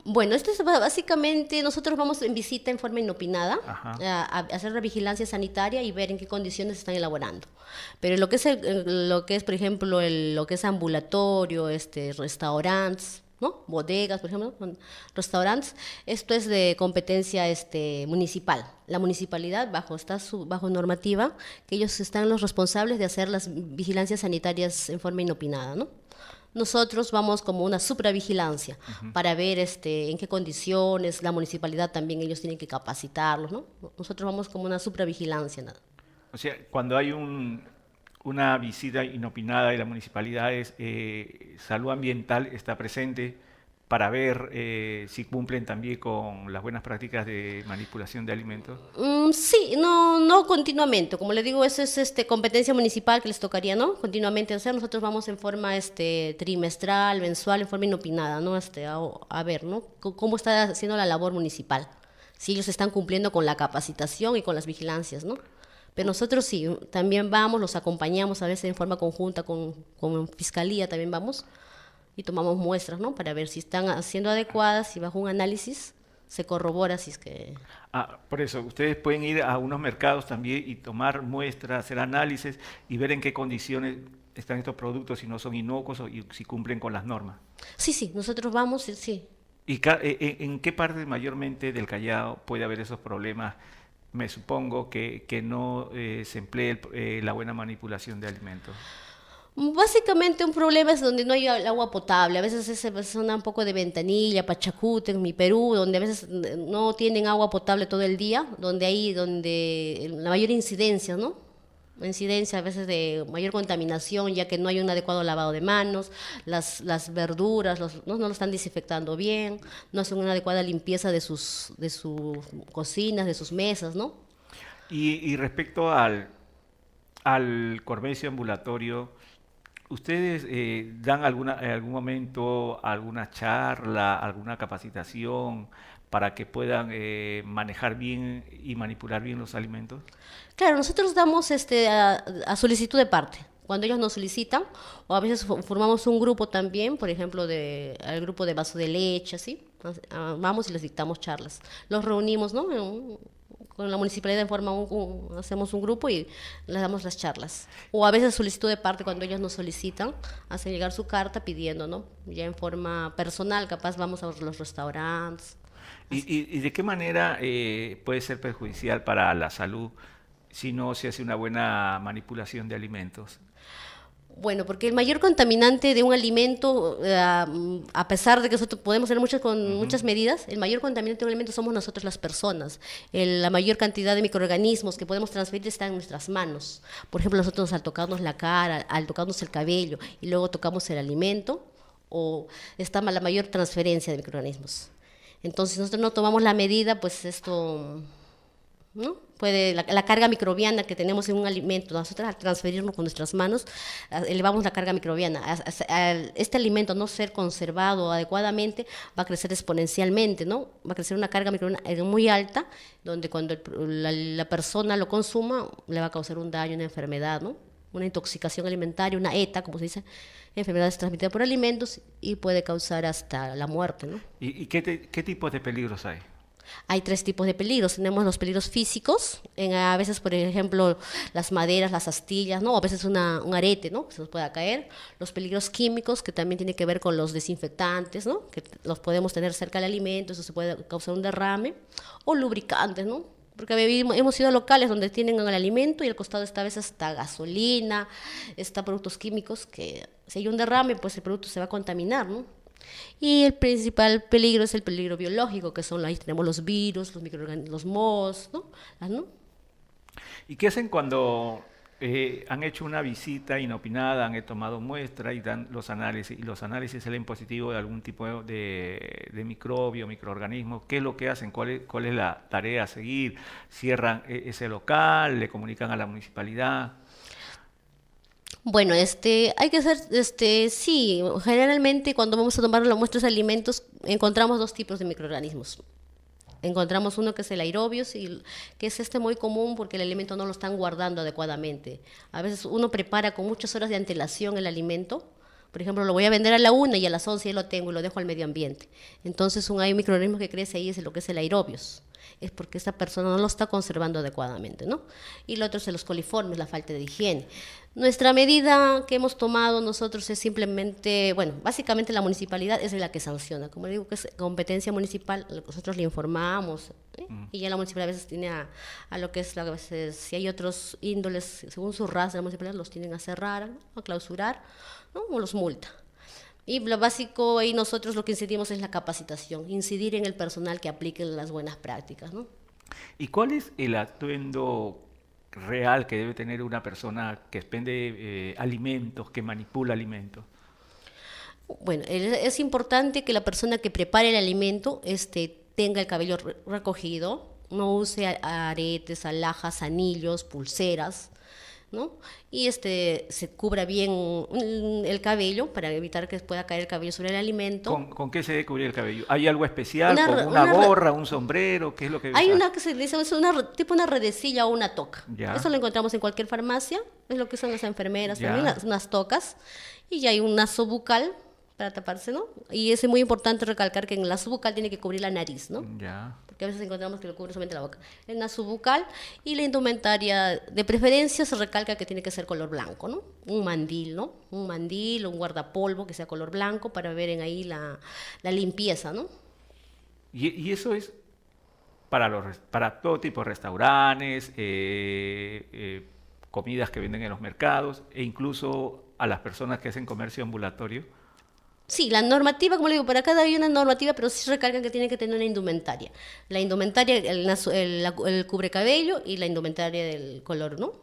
[SPEAKER 10] Bueno, esto es básicamente, nosotros vamos en visita en forma inopinada a hacer la vigilancia sanitaria y ver en qué condiciones se están elaborando. Pero lo que es por ejemplo, lo que es ambulatorio, restaurantes, ¿no? Bodegas, por ejemplo, restaurantes, esto es de competencia municipal. La municipalidad, bajo normativa, que ellos están los responsables de hacer las vigilancias sanitarias en forma inopinada, ¿no? Nosotros vamos como una supravigilancia para ver en qué condiciones, la municipalidad también, ellos tienen que capacitarlos, ¿no? Nosotros vamos como una supravigilancia, ¿no?
[SPEAKER 1] O sea, cuando hay una visita inopinada de la municipalidad, salud ambiental está presente para ver si cumplen también con las buenas prácticas de manipulación de alimentos.
[SPEAKER 10] Sí, no continuamente. Como le digo, eso es competencia municipal que les tocaría, ¿no? Continuamente hacer. Nosotros vamos en forma trimestral, mensual, en forma inopinada, ¿no? A ver, ¿no? Cómo está haciendo la labor municipal. Si ellos están cumpliendo con la capacitación y con las vigilancias, ¿no? Pero nosotros sí, también vamos, los acompañamos a veces en forma conjunta con Fiscalía, también vamos y tomamos muestras, ¿no? Para ver si están siendo adecuadas y bajo un análisis se corrobora si es que...
[SPEAKER 1] Por eso, ustedes pueden ir a unos mercados también y tomar muestras, hacer análisis y ver en qué condiciones están estos productos, si no son inocuos y si cumplen con las normas.
[SPEAKER 10] Sí, nosotros vamos, sí.
[SPEAKER 1] ¿Y en qué parte mayormente del Callao puede haber esos problemas? Me supongo que no se emplee la buena manipulación de alimentos.
[SPEAKER 10] Básicamente un problema es donde no hay agua potable. A veces es zona un poco de Ventanilla, Pachacute, en mi Perú, donde a veces no tienen agua potable todo el día, donde la mayor incidencia, ¿no? Incidencia a veces de mayor contaminación, ya que no hay un adecuado lavado de manos, las verduras no lo están desinfectando bien, no hacen una adecuada limpieza de sus cocinas, de sus mesas, ¿no?
[SPEAKER 1] Y respecto al comercio ambulatorio, ¿ustedes dan en algún momento alguna charla, alguna capacitación para que puedan manejar bien y manipular bien los alimentos?
[SPEAKER 10] Claro, nosotros damos a solicitud de parte. Cuando ellos nos solicitan, o a veces formamos un grupo también, por ejemplo, el grupo de vaso de leche, ¿sí? Vamos y les dictamos charlas. Los reunimos, ¿no? Con la municipalidad hacemos un grupo y les damos las charlas. O a veces solicitud de parte, cuando ellos nos solicitan, hacen llegar su carta pidiendo, ¿no? Ya en forma personal, capaz vamos a los restaurantes.
[SPEAKER 1] ¿Y de qué manera puede ser perjudicial para la salud si no se hace una buena manipulación de alimentos?
[SPEAKER 10] Bueno, porque el mayor contaminante de un alimento, a pesar de que nosotros podemos hacer muchas medidas, el mayor contaminante de un alimento somos nosotros las personas. La mayor cantidad de microorganismos que podemos transferir está en nuestras manos. Por ejemplo, nosotros al tocarnos la cara, al tocarnos el cabello y luego tocamos el alimento, o está la mayor transferencia de microorganismos. Entonces, si nosotros no tomamos la medida, pues esto, ¿no? La carga microbiana que tenemos en un alimento, nosotros al transferirnos con nuestras manos, elevamos la carga microbiana. Este alimento no ser conservado adecuadamente va a crecer exponencialmente, ¿no? Va a crecer una carga microbiana muy alta, donde cuando la persona lo consuma, le va a causar un daño, una enfermedad, ¿no? Una intoxicación alimentaria, una ETA, como se dice, enfermedades transmitidas por alimentos, y puede causar hasta la muerte, ¿no?
[SPEAKER 1] ¿Y qué tipos de peligros hay?
[SPEAKER 10] Hay 3 tipos de peligros. Tenemos los peligros físicos, a veces, por ejemplo, las maderas, las astillas, ¿no? A veces un arete, ¿no? Que se nos pueda caer. Los peligros químicos, que también tiene que ver con los desinfectantes, ¿no? Que los podemos tener cerca del alimento, eso se puede causar un derrame. O lubricantes, ¿no? Porque hemos ido a locales donde tienen el alimento y al costado está a veces hasta gasolina, está productos químicos que si hay un derrame, pues el producto se va a contaminar, ¿no? Y el principal peligro es el peligro biológico, que ahí tenemos los virus, los microorganismos, los mohos, ¿no?
[SPEAKER 1] ¿Y qué hacen cuando han hecho una visita inopinada, han tomado muestra y dan los análisis, y los análisis salen positivos de algún tipo de microbio, microorganismo? ¿Qué es lo que hacen? ¿Cuál es la tarea a seguir? ¿Cierran ese local? ¿Le comunican a la municipalidad?
[SPEAKER 10] Bueno, hay que hacer, sí, generalmente cuando vamos a tomar las muestras de alimentos encontramos 2 tipos de microorganismos. Encontramos uno que es el aerobios, que es muy común porque el alimento no lo están guardando adecuadamente. A veces uno prepara con muchas horas de antelación el alimento. Por ejemplo, lo voy a vender a la 1 y a las 11 ya lo tengo y lo dejo al medio ambiente. Entonces, hay un microorganismo que crece ahí, es lo que es el aerobios. Es porque esta persona no lo está conservando adecuadamente, ¿no? Y lo otro es los coliformes, la falta de higiene. Nuestra medida que hemos tomado nosotros es simplemente, bueno, básicamente la municipalidad es la que sanciona. Como digo, que es competencia municipal, nosotros le informamos, y ya la municipalidad a veces tiene a lo que es, a veces, si hay otros índoles, según su raza, la municipalidad los tienen a cerrar, ¿no? A clausurar, ¿no? O los multa. Y lo básico ahí nosotros lo que incidimos es la capacitación, incidir en el personal que aplique las buenas prácticas, ¿no?
[SPEAKER 1] ¿Y cuál es el atuendo real que debe tener una persona que expende alimentos, que manipula alimentos?
[SPEAKER 10] Bueno, es importante que la persona que prepare el alimento tenga el cabello recogido, no use aretes, alhajas, anillos, pulseras, ¿no? Y se cubra bien el cabello para evitar que pueda caer el cabello sobre el alimento.
[SPEAKER 1] ¿Con qué se debe cubrir el cabello? ¿Hay algo especial? ¿Con una gorra, un sombrero? ¿Qué es lo que
[SPEAKER 10] hay una que se dice, es tipo una redecilla o una toca.
[SPEAKER 1] Ya.
[SPEAKER 10] Eso lo encontramos en cualquier farmacia, es lo que son las enfermeras también, unas tocas. Y ya hay un lazo bucal para taparse, ¿no? Y es muy importante recalcar que en el lazo bucal tiene que cubrir la nariz, ¿no?
[SPEAKER 1] Ya.
[SPEAKER 10] Que a veces encontramos que lo cubre solamente la boca. El naso bucal y la indumentaria, de preferencia se recalca que tiene que ser color blanco, ¿no? Un mandil, ¿no? Un mandil o un guardapolvo que sea color blanco para ver en ahí la limpieza, ¿no?
[SPEAKER 1] Y eso es para todo tipo de restaurantes, comidas que venden en los mercados e incluso a las personas que hacen comercio ambulatorio.
[SPEAKER 10] Sí, la normativa, como le digo, para cada hay una normativa, pero sí recalcan que tiene que tener una indumentaria. La indumentaria, el cubrecabello y la indumentaria del color, ¿no?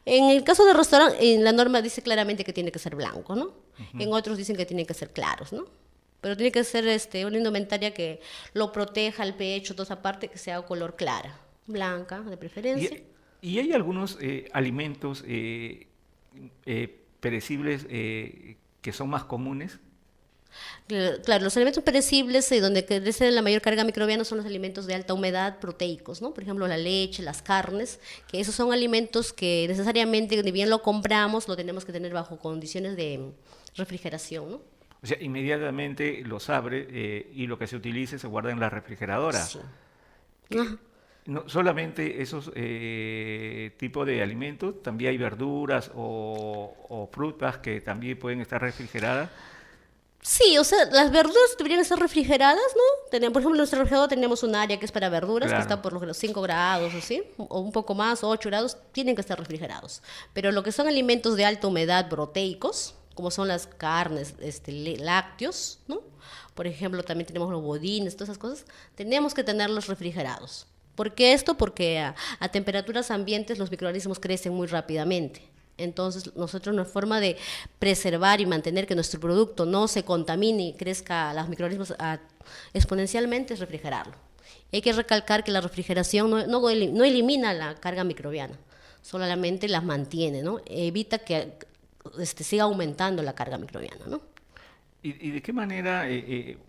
[SPEAKER 10] En el caso del restaurante, la norma dice claramente que tiene que ser blanco, ¿no? Uh-huh. En otros dicen que tienen que ser claros, ¿no? Pero tiene que ser una indumentaria que lo proteja el pecho, toda esa parte, que sea color clara, blanca, de preferencia.
[SPEAKER 1] ¿Y hay algunos alimentos perecibles que son más comunes?
[SPEAKER 10] Claro, los alimentos perecibles donde crece la mayor carga microbiana son los alimentos de alta humedad proteicos, ¿no? Por ejemplo, la leche, las carnes, que esos son alimentos que necesariamente, ni bien lo compramos, lo tenemos que tener bajo condiciones de refrigeración, ¿no?
[SPEAKER 1] O sea, inmediatamente los abre y lo que se utilice se guarda en la refrigeradora.
[SPEAKER 10] Sí.
[SPEAKER 1] No solamente esos tipos de alimentos, también hay verduras o frutas que también pueden estar refrigeradas.
[SPEAKER 10] Sí, o sea, las verduras deberían estar refrigeradas, ¿no? Por ejemplo, en nuestro refrigerador tenemos un área que es para verduras,
[SPEAKER 1] Claro.
[SPEAKER 10] que está por los 5 grados, o ¿sí? O un poco más, 8 grados, tienen que estar refrigerados. Pero lo que son alimentos de alta humedad proteicos, como son las carnes, lácteos, ¿no? Por ejemplo, también tenemos los bodines, todas esas cosas, tenemos que tenerlos refrigerados. ¿Por qué esto? Porque a temperaturas ambientes los microorganismos crecen muy rápidamente. Entonces, nosotros, una forma de preservar y mantener que nuestro producto no se contamine y crezca los microorganismos exponencialmente es refrigerarlo. Hay que recalcar que la refrigeración no elimina la carga microbiana, solamente la mantiene, ¿no? Evita que siga aumentando la carga microbiana, ¿no?
[SPEAKER 1] ¿Y de qué manera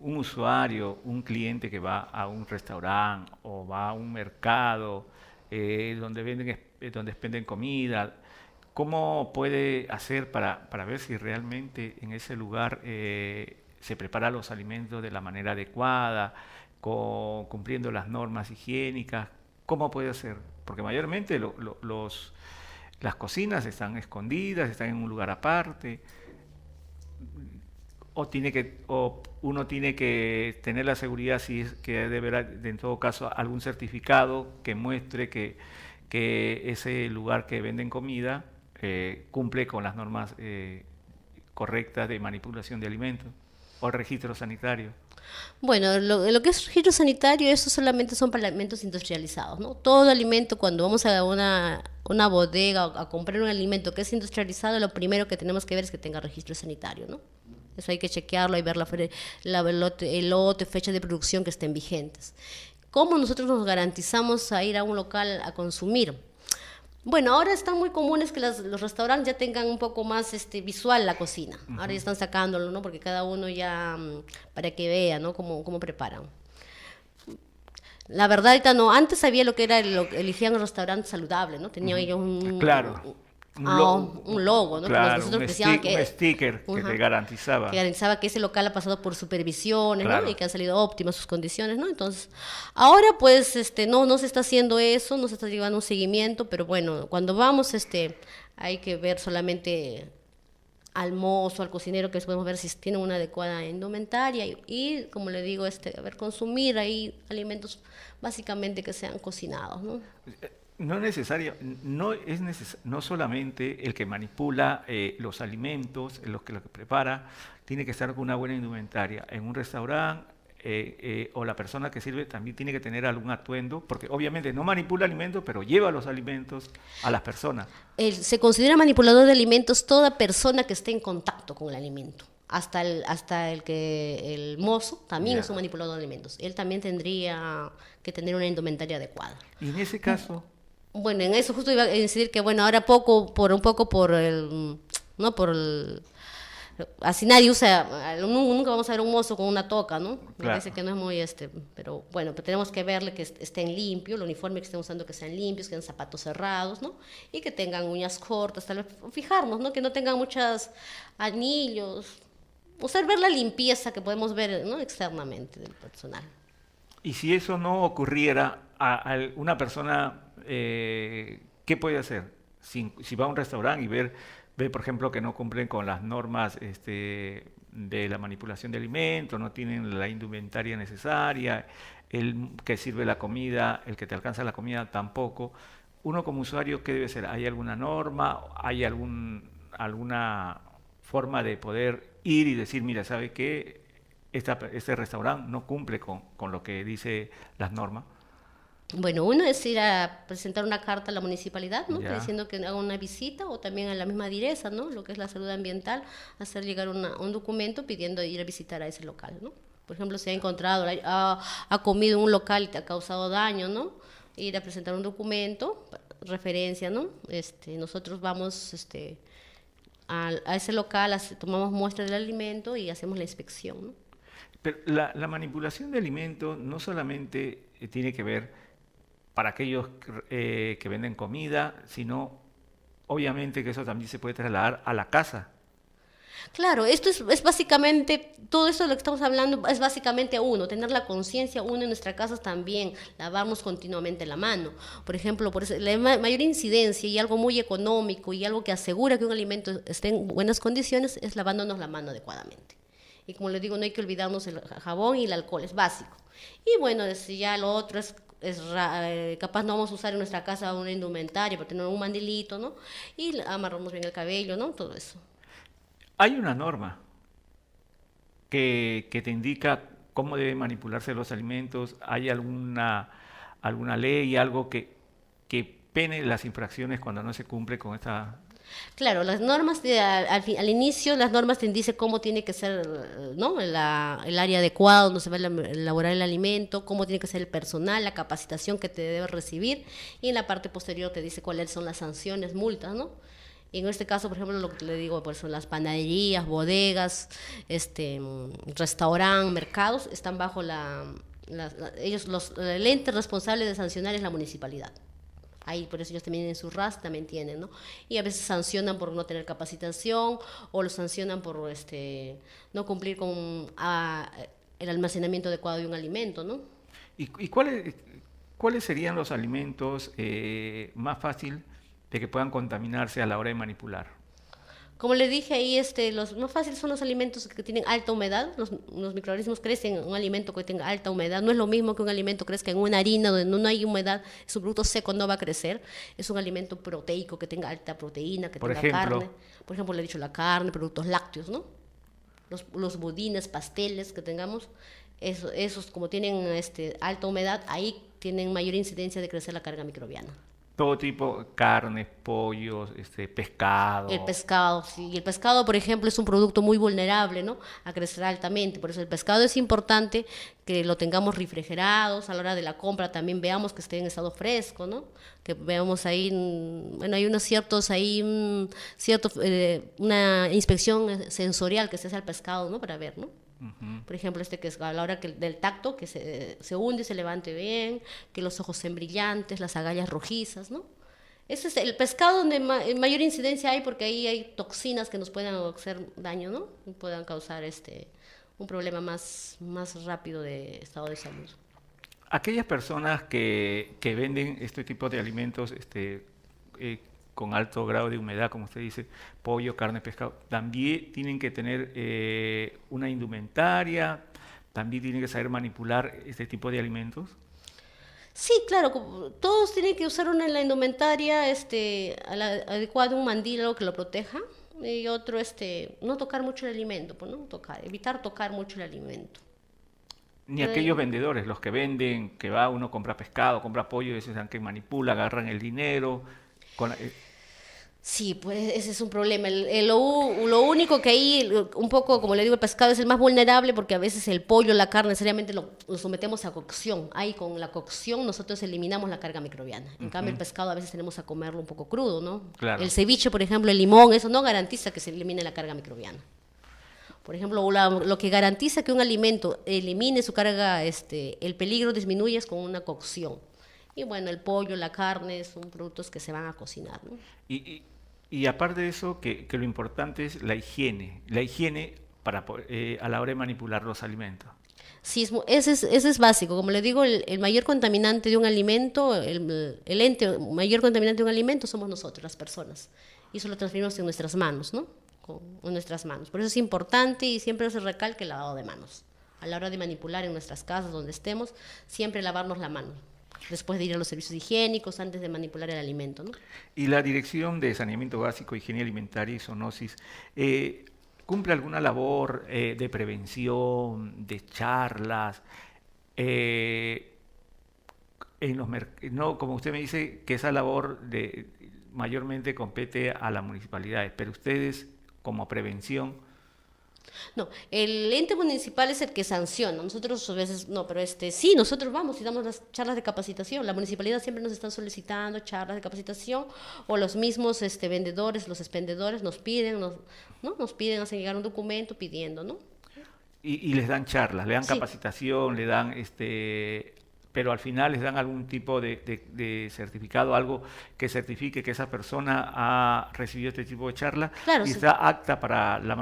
[SPEAKER 1] un usuario, un cliente que va a un restaurante o va a un mercado donde expenden comida, cómo puede hacer para ver si realmente en ese lugar se preparan los alimentos de la manera adecuada, cumpliendo las normas higiénicas? ¿Cómo puede hacer? Porque mayormente las cocinas están escondidas, están en un lugar aparte. O uno tiene que tener la seguridad si es que deberá, en todo caso, algún certificado que muestre que ese lugar que venden comida cumple con las normas correctas de manipulación de alimentos o registro sanitario.
[SPEAKER 10] Bueno, lo que es registro sanitario, eso solamente son para alimentos industrializados, ¿no? Todo alimento, cuando vamos a una bodega a comprar un alimento que es industrializado, lo primero que tenemos que ver es que tenga registro sanitario, ¿no? Eso hay que chequearlo y ver el lote, fecha de producción que estén vigentes. ¿Cómo nosotros nos garantizamos a ir a un local a consumir? Bueno, ahora están muy comunes que los restaurantes ya tengan un poco más visual la cocina. Uh-huh. Ahora ya están sacándolo, ¿no? Porque cada uno ya, para que vea, ¿no? Cómo preparan. La verdad, ahorita no. Antes sabía lo que era, elegían un restaurante saludable, ¿no? Tenían ellos un logo, ¿no?
[SPEAKER 1] Claro,
[SPEAKER 10] nosotros
[SPEAKER 1] un sticker que te garantizaba.
[SPEAKER 10] Que garantizaba que ese local ha pasado por supervisiones,
[SPEAKER 1] claro,
[SPEAKER 10] ¿no? Y que han salido óptimas sus condiciones, ¿no? Entonces, ahora pues no se está haciendo eso, no se está llevando un seguimiento, pero bueno, cuando vamos hay que ver solamente al mozo, al cocinero, que podemos ver si tienen una adecuada indumentaria y como le digo, consumir ahí alimentos básicamente que sean cocinados, ¿no?
[SPEAKER 1] No solamente el que manipula los alimentos, los que prepara, tiene que estar con una buena indumentaria. En un restaurante o la persona que sirve también tiene que tener algún atuendo, porque obviamente no manipula alimentos, pero lleva los alimentos a las personas.
[SPEAKER 10] Se considera manipulador de alimentos toda persona que esté en contacto con el alimento. Hasta el mozo también es un manipulador de alimentos. Él también tendría que tener una indumentaria adecuada.
[SPEAKER 1] Y en ese caso...
[SPEAKER 10] Bueno, en eso justo iba a decir que, bueno, ahora así nadie usa, nunca vamos a ver un mozo con una toca, ¿no? Me parece que no es muy pero bueno, pero tenemos que verle que estén limpios, el uniforme que estén usando que sean limpios, que tengan zapatos cerrados, ¿no? Y que tengan uñas cortas, tal vez fijarnos, ¿no? Que no tengan muchos anillos, ver la limpieza que podemos ver, ¿no? Externamente del personal.
[SPEAKER 1] Y si eso no ocurriera, a una persona, ¿qué puede hacer? Si va a un restaurante y ve, por ejemplo, que no cumplen con las normas de la manipulación de alimentos, no tienen la indumentaria necesaria, el que sirve la comida, el que te alcanza la comida tampoco. Uno como usuario, ¿qué debe ser? ¿Hay alguna norma? ¿Hay alguna forma de poder ir y decir, mira, ¿sabe qué? Este restaurante no cumple con lo que dice las normas?
[SPEAKER 10] Bueno, uno es ir a presentar una carta a la municipalidad, ¿no? Diciendo que haga una visita, o también a la misma DIRESA, ¿no? Lo que es la salud ambiental, hacer llegar un documento pidiendo ir a visitar a ese local, ¿no? Por ejemplo, si ha encontrado, ha comido en un local y te ha causado daño, ¿no? Ir a presentar un documento, referencia, ¿no? Nosotros vamos a ese local, tomamos muestra del alimento y hacemos la inspección, ¿no?
[SPEAKER 1] Pero la manipulación de alimentos no solamente tiene que ver para aquellos que venden comida, sino obviamente que eso también se puede trasladar a la casa.
[SPEAKER 10] Claro, esto es básicamente, todo eso de lo que estamos hablando es básicamente tener la conciencia en nuestras casas también, lavarnos continuamente la mano. Por ejemplo, por eso, la mayor incidencia y algo muy económico y algo que asegura que un alimento esté en buenas condiciones es lavándonos la mano adecuadamente. Y como les digo, no hay que olvidarnos el jabón y el alcohol, es básico. Y bueno, ya lo otro capaz no vamos a usar en nuestra casa una indumentaria, para tener un mandilito, ¿no? Y amarramos bien el cabello, ¿no? Todo eso.
[SPEAKER 1] Hay una norma que te indica cómo deben manipularse los alimentos. ¿Hay alguna ley, algo que pene las infracciones cuando no se cumple con esta?
[SPEAKER 10] Claro, las normas, al inicio, las normas te dicen cómo tiene que ser, ¿no? el área adecuada donde se va a elaborar el alimento, cómo tiene que ser el personal, la capacitación que te debe recibir, y en la parte posterior te dice cuáles son las sanciones, multas, ¿no? Y en este caso, por ejemplo, lo que le digo, pues son las panaderías, bodegas, restaurantes, mercados, están bajo el ente responsable de sancionar es la municipalidad. Ahí, por eso ellos también en su RAS también tienen, ¿no? Y a veces sancionan por no tener capacitación, o los sancionan por no cumplir con el almacenamiento adecuado de un alimento, ¿no?
[SPEAKER 1] ¿Y cuáles serían los alimentos más fácil de que puedan contaminarse a la hora de manipular?
[SPEAKER 10] Como le dije ahí, los más fáciles son los alimentos que tienen alta humedad. Los microorganismos crecen en un alimento que tenga alta humedad. No es lo mismo que un alimento crezca en una harina donde no hay humedad, es un producto seco, no va a crecer. Es un alimento proteico que tenga alta proteína, que tenga carne. Por ejemplo, le he dicho la carne, productos lácteos, ¿no? Los budines, pasteles que tengamos, esos como tienen alta humedad, ahí tienen mayor incidencia de crecer la carga microbiana.
[SPEAKER 1] Todo tipo, carnes, pollos, pescado.
[SPEAKER 10] El pescado, sí. Y el pescado, por ejemplo, es un producto muy vulnerable, ¿no? A crecer altamente. Por eso el pescado es importante que lo tengamos refrigerados. A la hora de la compra también veamos que esté en estado fresco, ¿no? Que veamos ahí, bueno, hay unos ciertos, una inspección sensorial que se hace al pescado, ¿no? Para ver, ¿no? Uh-huh. Por ejemplo, que es a la hora del tacto, que se hunde y se levante bien, que los ojos sean brillantes, las agallas rojizas, ¿no? Ese es el pescado donde mayor incidencia hay, porque ahí hay toxinas que nos pueden hacer daño, ¿no? Y puedan causar un problema más rápido de estado de salud.
[SPEAKER 1] Aquellas personas que venden este tipo de alimentos con alto grado de humedad, como usted dice, pollo, carne, pescado, también tienen que tener una indumentaria, también tienen que saber manipular este tipo de alimentos.
[SPEAKER 10] Sí, claro, todos tienen que usar la indumentaria adecuada, un mandil, algo que lo proteja, y otro, no tocar mucho el alimento, pues, ¿no? Evitar tocar mucho el alimento.
[SPEAKER 1] Ni aquellos vendedores, los que venden, que uno compra pescado, compra pollo, y veces que manipula, agarran el dinero.
[SPEAKER 10] Sí, pues ese es un problema. Lo único que ahí, un poco, como le digo, el pescado es el más vulnerable, porque a veces el pollo, la carne, seriamente lo sometemos a cocción. Ahí con la cocción nosotros eliminamos la carga microbiana. En cambio, el pescado a veces tenemos a comerlo un poco crudo, ¿no?
[SPEAKER 1] Claro.
[SPEAKER 10] El ceviche, por ejemplo, el limón, eso no garantiza que se elimine la carga microbiana. Por ejemplo, lo que garantiza que un alimento elimine su carga, el peligro disminuye es con una cocción. Y bueno, el pollo, la carne son productos que se van a cocinar, ¿no?
[SPEAKER 1] Y aparte de eso, que lo importante es la higiene para a la hora de manipular los alimentos.
[SPEAKER 10] Sí, ese es básico. Como le digo, el mayor contaminante de un alimento, el ente mayor contaminante de un alimento somos nosotros, las personas. Y eso lo transferimos en nuestras manos, ¿no? En nuestras manos. Por eso es importante y siempre se recalca el lavado de manos. A la hora de manipular en nuestras casas, donde estemos, siempre lavarnos la mano. Después de ir a los servicios higiénicos, antes de manipular el alimento, ¿no?
[SPEAKER 1] Y la Dirección de Saneamiento Básico, Higiene Alimentaria y Zoonosis, ¿cumple alguna labor de prevención, de charlas? No, como usted me dice, que esa labor mayormente compete a las municipalidades, pero ustedes, como prevención...
[SPEAKER 10] No, el ente municipal es el que sanciona. Nosotros a veces, no, pero sí, nosotros vamos y damos las charlas de capacitación. La municipalidad siempre nos están solicitando charlas de capacitación, o los mismos vendedores, los expendedores nos piden, nos piden, hacen llegar un documento pidiendo, ¿no?
[SPEAKER 1] Y les dan charlas, le dan
[SPEAKER 10] sí.
[SPEAKER 1] Capacitación, le dan pero al final les dan algún tipo de certificado, algo que certifique que esa persona ha recibido este tipo de charla,
[SPEAKER 10] claro,
[SPEAKER 1] y
[SPEAKER 10] sí.
[SPEAKER 1] está apta para la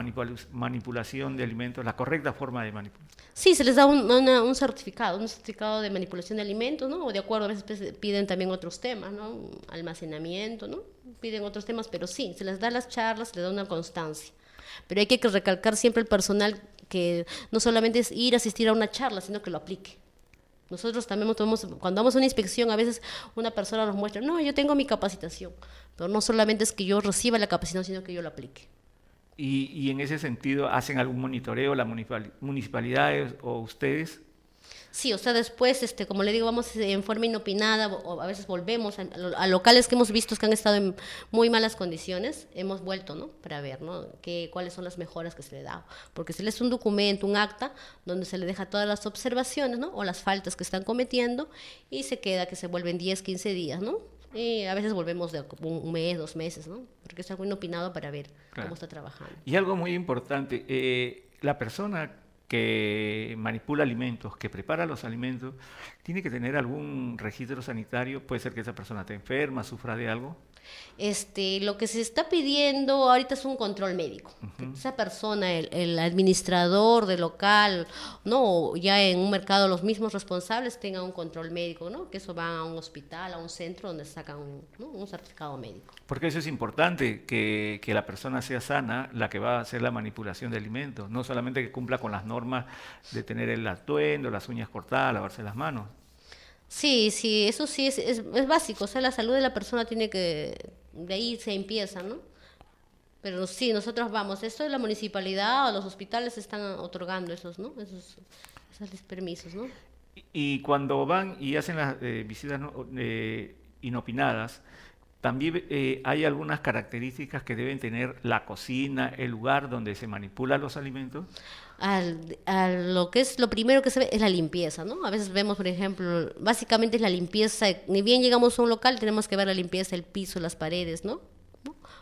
[SPEAKER 1] manipulación de alimentos, la correcta forma de manipular.
[SPEAKER 10] Sí, se les da un certificado de manipulación de alimentos, ¿no? O de acuerdo, a veces piden también otros temas, ¿no? Almacenamiento, ¿no? Piden otros temas, pero sí, se les da las charlas, se les da una constancia. Pero hay que recalcar siempre el personal que no solamente es ir a asistir a una charla, sino que lo aplique. Nosotros también cuando vamos a una inspección, a veces una persona nos muestra, no, yo tengo mi capacitación, pero no solamente es que yo reciba la capacitación, sino que yo lo aplique.
[SPEAKER 1] Y en ese sentido, ¿hacen algún monitoreo las municipalidades o ustedes?
[SPEAKER 10] Sí, o sea, después, como le digo, vamos en forma inopinada, o a veces volvemos a locales que hemos visto que han estado en muy malas condiciones, hemos vuelto, ¿no? Para ver, ¿no? Cuáles son las mejoras que se le da. Porque se les un documento, un acta, donde se le deja todas las observaciones, ¿no? O las faltas que están cometiendo, y se queda que se vuelven 10, 15 días, ¿no? Y a veces volvemos de un mes, 2 meses, ¿no? Porque es algo inopinado para ver cómo está trabajando.
[SPEAKER 1] Y algo muy importante, la persona que manipula alimentos, que prepara los alimentos, tiene que tener algún registro sanitario. Puede ser que esa persona esté enferma, sufra de algo.
[SPEAKER 10] Lo que se está pidiendo ahorita es un control médico. Que esa persona, el administrador del local, ¿no? Ya en un mercado los mismos responsables tengan un control médico, ¿no? Que eso van a un hospital, a un centro donde sacan un certificado médico.
[SPEAKER 1] Porque eso es importante, que la persona sea sana, la que va a hacer la manipulación de alimentos, no solamente que cumpla con las normas de tener el atuendo, las uñas cortadas, lavarse las manos.
[SPEAKER 10] Sí, eso sí es básico, o sea, la salud de la persona tiene que, de ahí se empieza, ¿no? Pero sí, nosotros vamos, esto de la municipalidad o los hospitales están otorgando esos permisos, ¿no?
[SPEAKER 1] Y cuando van y hacen las visitas inopinadas, también hay algunas características que deben tener la cocina, el lugar donde se manipulan los alimentos.
[SPEAKER 10] Lo que es lo primero que se ve es la limpieza, ¿no? A veces vemos, por ejemplo, básicamente es la limpieza, ni bien llegamos a un local tenemos que ver la limpieza del piso, las paredes, ¿no?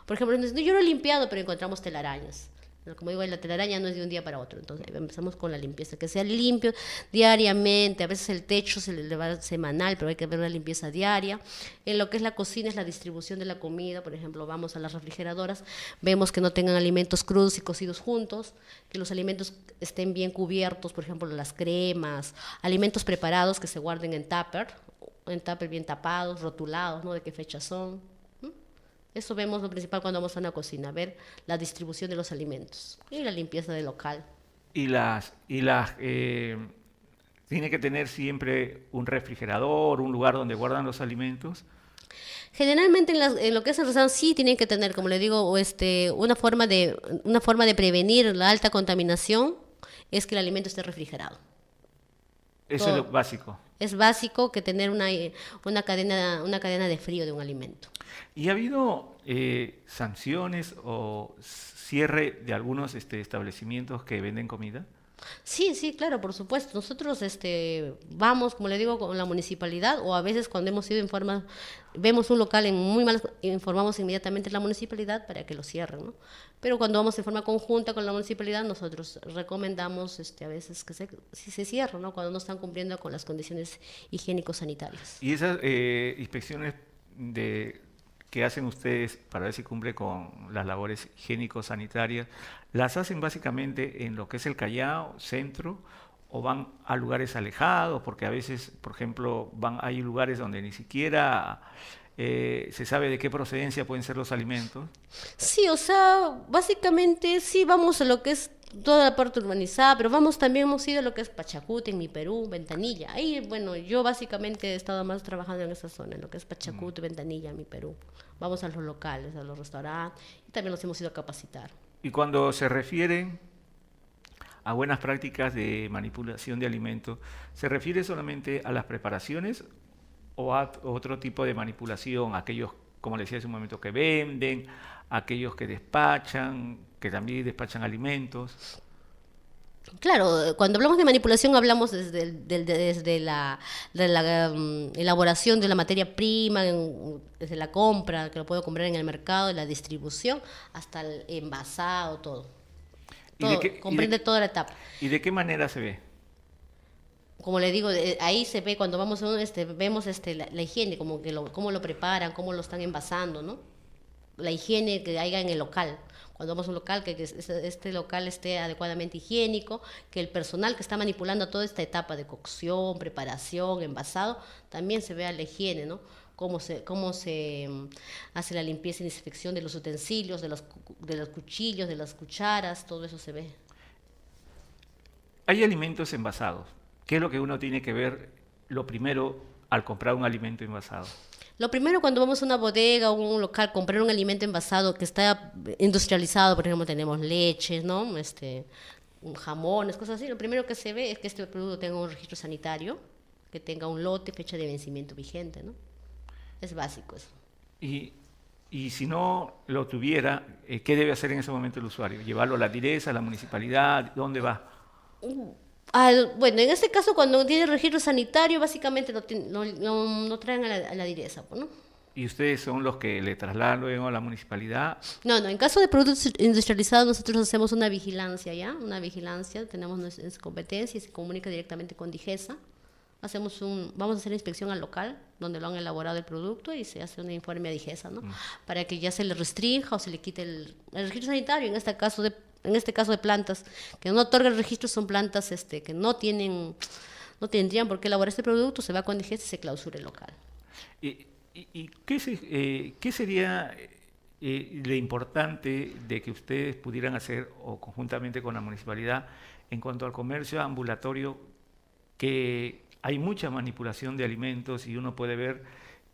[SPEAKER 10] Por ejemplo, yo lo he limpiado, pero encontramos telarañas. Como digo, la telaraña no es de un día para otro, entonces empezamos con la limpieza, que sea limpio diariamente. A veces el techo se le va semanal, pero hay que ver una limpieza diaria. En lo que es la cocina es la distribución de la comida. Por ejemplo, vamos a las refrigeradoras, vemos que no tengan alimentos crudos y cocidos juntos, que los alimentos estén bien cubiertos, por ejemplo, las cremas, alimentos preparados que se guarden en tupper bien tapados, rotulados, ¿no? De qué fecha son. Eso vemos lo principal cuando vamos a una cocina, ver la distribución de los alimentos y la limpieza del local.
[SPEAKER 1] Tiene que tener siempre un refrigerador, un lugar donde guardan los alimentos.
[SPEAKER 10] Generalmente en lo que es el restaurante sí tienen que tener, como le digo, una forma de prevenir la alta contaminación es que el alimento esté refrigerado.
[SPEAKER 1] Eso es lo básico.
[SPEAKER 10] Es básico que tener una cadena de frío de un alimento.
[SPEAKER 1] ¿Y ha habido sanciones o cierre de algunos establecimientos que venden comida?
[SPEAKER 10] Sí, claro, por supuesto. Nosotros vamos, como le digo, con la municipalidad, o a veces cuando hemos sido informados, vemos un local en muy malas, informamos inmediatamente a la municipalidad para que lo cierren, ¿no? Pero cuando vamos en forma conjunta con la municipalidad, nosotros recomendamos a veces que se cierren, ¿no? Cuando no están cumpliendo con las condiciones higiénico-sanitarias.
[SPEAKER 1] ¿Y esas inspecciones que hacen ustedes para ver si cumple con las labores higiénico-sanitarias, las hacen básicamente en lo que es el Callao, centro, o van a lugares alejados? Porque a veces, por ejemplo, hay lugares donde ni siquiera se sabe de qué procedencia pueden ser los alimentos.
[SPEAKER 10] Sí, o sea, básicamente sí vamos a lo que es toda la parte urbanizada, pero hemos ido a lo que es Pachacuti, en mi Perú, Ventanilla. Ahí, bueno, yo básicamente he estado más trabajando en esa zona, en lo que es Pachacuti, Ventanilla, mi Perú. Vamos a los locales, a los restaurantes, y también nos hemos ido a capacitar.
[SPEAKER 1] Y cuando se refieren a buenas prácticas de manipulación de alimentos, ¿se refiere solamente a las preparaciones o a otro tipo de manipulación? Aquellos, como le decía hace un momento, que venden, aquellos que despachan, que también despachan alimentos.
[SPEAKER 10] Claro, cuando hablamos de manipulación hablamos desde la elaboración de la materia prima, desde la compra, que lo puedo comprar en el mercado, de la distribución, hasta el envasado, todo. Comprende toda la etapa.
[SPEAKER 1] ¿Y de qué manera se ve?
[SPEAKER 10] Como le digo, ahí se ve cuando vamos vemos la higiene, como que cómo lo preparan, cómo lo están envasando, ¿no? La higiene que haya en el local. Cuando vamos a un local, que este local esté adecuadamente higiénico, que el personal que está manipulando toda esta etapa de cocción, preparación, envasado, también se vea la higiene, ¿no? Cómo se hace la limpieza y desinfección de los utensilios, de los cuchillos, de las cucharas, todo eso se ve.
[SPEAKER 1] hay alimentos envasados. ¿Qué es lo que uno tiene que ver lo primero al comprar un alimento envasado?
[SPEAKER 10] Lo primero, cuando vamos a una bodega o un local, comprar un alimento envasado que está industrializado, por ejemplo, tenemos leches, ¿no? Jamones, cosas así. Lo primero que se ve es que este producto tenga un registro sanitario, que tenga un lote, fecha de vencimiento vigente, ¿no? Es básico eso.
[SPEAKER 1] Y si no lo tuviera, ¿qué debe hacer en ese momento el usuario? ¿Llevarlo a la direza, a la municipalidad? ¿Dónde va?
[SPEAKER 10] Bueno, en este caso, cuando tiene registro sanitario, básicamente no traen a la direza, ¿no?
[SPEAKER 1] ¿Y ustedes son los que le trasladan luego a la municipalidad?
[SPEAKER 10] No, en caso de productos industrializados nosotros hacemos una vigilancia, ¿ya? Una vigilancia, tenemos nuestra competencia y se comunica directamente con Digesa. Vamos a hacer inspección al local donde lo han elaborado el producto y se hace un informe a Digesa, ¿no? Para que ya se le restrinja o se le quite el registro sanitario, en este caso de plantas que no otorga el registro, son plantas que no tendrían por qué elaborar este producto, se va con Digesa y se clausura el local.
[SPEAKER 1] ¿Y qué sería lo importante de que ustedes pudieran hacer, o conjuntamente con la municipalidad, en cuanto al comercio ambulatorio, que hay mucha manipulación de alimentos y uno puede ver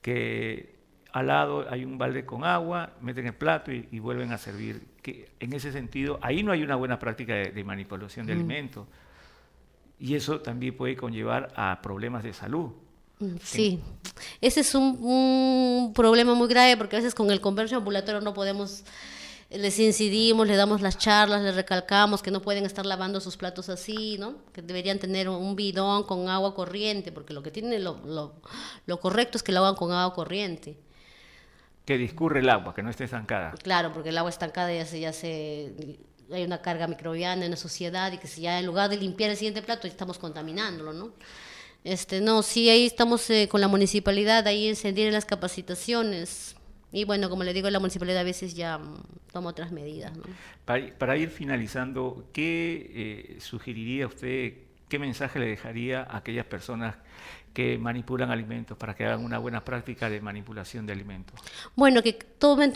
[SPEAKER 1] que al lado hay un balde con agua, meten el plato y vuelven a servir? Que en ese sentido, ahí no hay una buena práctica de manipulación de alimentos. Y eso también puede conllevar a problemas de salud.
[SPEAKER 10] Sí, ese es un problema muy grave, porque a veces con el comercio ambulatorio no podemos, les incidimos, le damos las charlas, les recalcamos que no pueden estar lavando sus platos así, ¿no? Que deberían tener un bidón con agua corriente, porque lo que tienen, lo correcto es que lo hagan con agua corriente.
[SPEAKER 1] Que discurre el agua, que no esté estancada.
[SPEAKER 10] Claro, porque el agua estancada hay una carga microbiana, una suciedad, y que si ya en lugar de limpiar el siguiente plato estamos contaminándolo, ¿no? Sí, ahí estamos con la municipalidad, ahí encendiendo las capacitaciones. Y bueno, como le digo, la municipalidad a veces ya toma otras medidas, ¿no?
[SPEAKER 1] Para ir finalizando, ¿qué sugeriría usted, qué mensaje le dejaría a aquellas personas que manipulan alimentos para que hagan una buena práctica de manipulación de alimentos?
[SPEAKER 10] Bueno, que tomen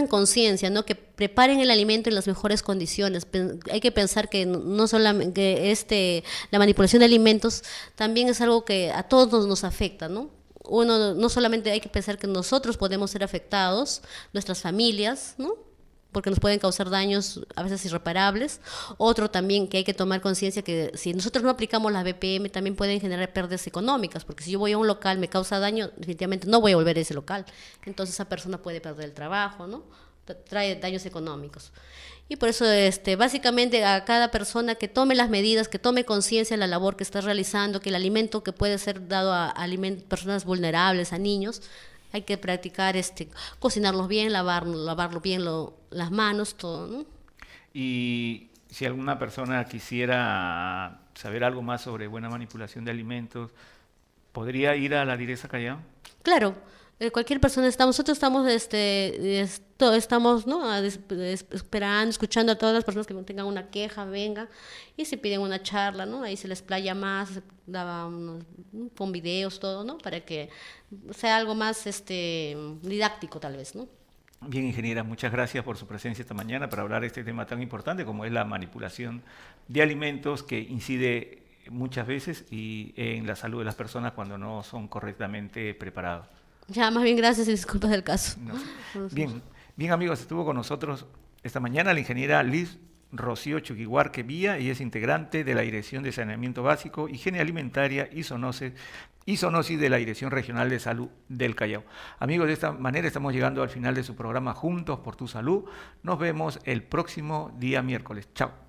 [SPEAKER 10] conciencia, ¿no? Que preparen el alimento en las mejores condiciones. Hay que pensar que no solamente la manipulación de alimentos también es algo que a todos nos afecta, ¿no? No solamente hay que pensar que nosotros podemos ser afectados, nuestras familias, ¿no? Porque nos pueden causar daños a veces irreparables. Otro también que hay que tomar conciencia, que si nosotros no aplicamos la BPM también pueden generar pérdidas económicas, porque si yo voy a un local, me causa daño, definitivamente no voy a volver a ese local. Entonces esa persona puede perder el trabajo, ¿no? Trae daños económicos. Y por eso básicamente a cada persona que tome las medidas, que tome conciencia de la labor que está realizando, que el alimento que puede ser dado a personas vulnerables, a niños, hay que practicar cocinarlos bien, lavarlo bien las manos, todo, ¿no?
[SPEAKER 1] Y si alguna persona quisiera saber algo más sobre buena manipulación de alimentos, ¿podría ir a la Direza Callao?
[SPEAKER 10] Claro, cualquier persona nosotros estamos ¿no? Esperando, escuchando a todas las personas que tengan una queja, vengan y se piden una charla, ¿no? Ahí se les playa más, con videos, todo, ¿no? Para que sea algo más didáctico tal vez, ¿no?
[SPEAKER 1] Bien, ingeniera, muchas gracias por su presencia esta mañana para hablar de este tema tan importante como es la manipulación de alimentos, que incide muchas veces en la salud de las personas cuando no son correctamente preparados.
[SPEAKER 10] Ya, más bien gracias y disculpas del caso.
[SPEAKER 1] No. Bien amigos, estuvo con nosotros esta mañana la ingeniera Liz Rocío Chuquihuarque Villa, y es integrante de la Dirección de Saneamiento Básico, Higiene Alimentaria y Zoonosis de la Dirección Regional de Salud del Callao. Amigos, de esta manera estamos llegando al final de su programa Juntos por tu Salud. Nos vemos el próximo día miércoles. Chao.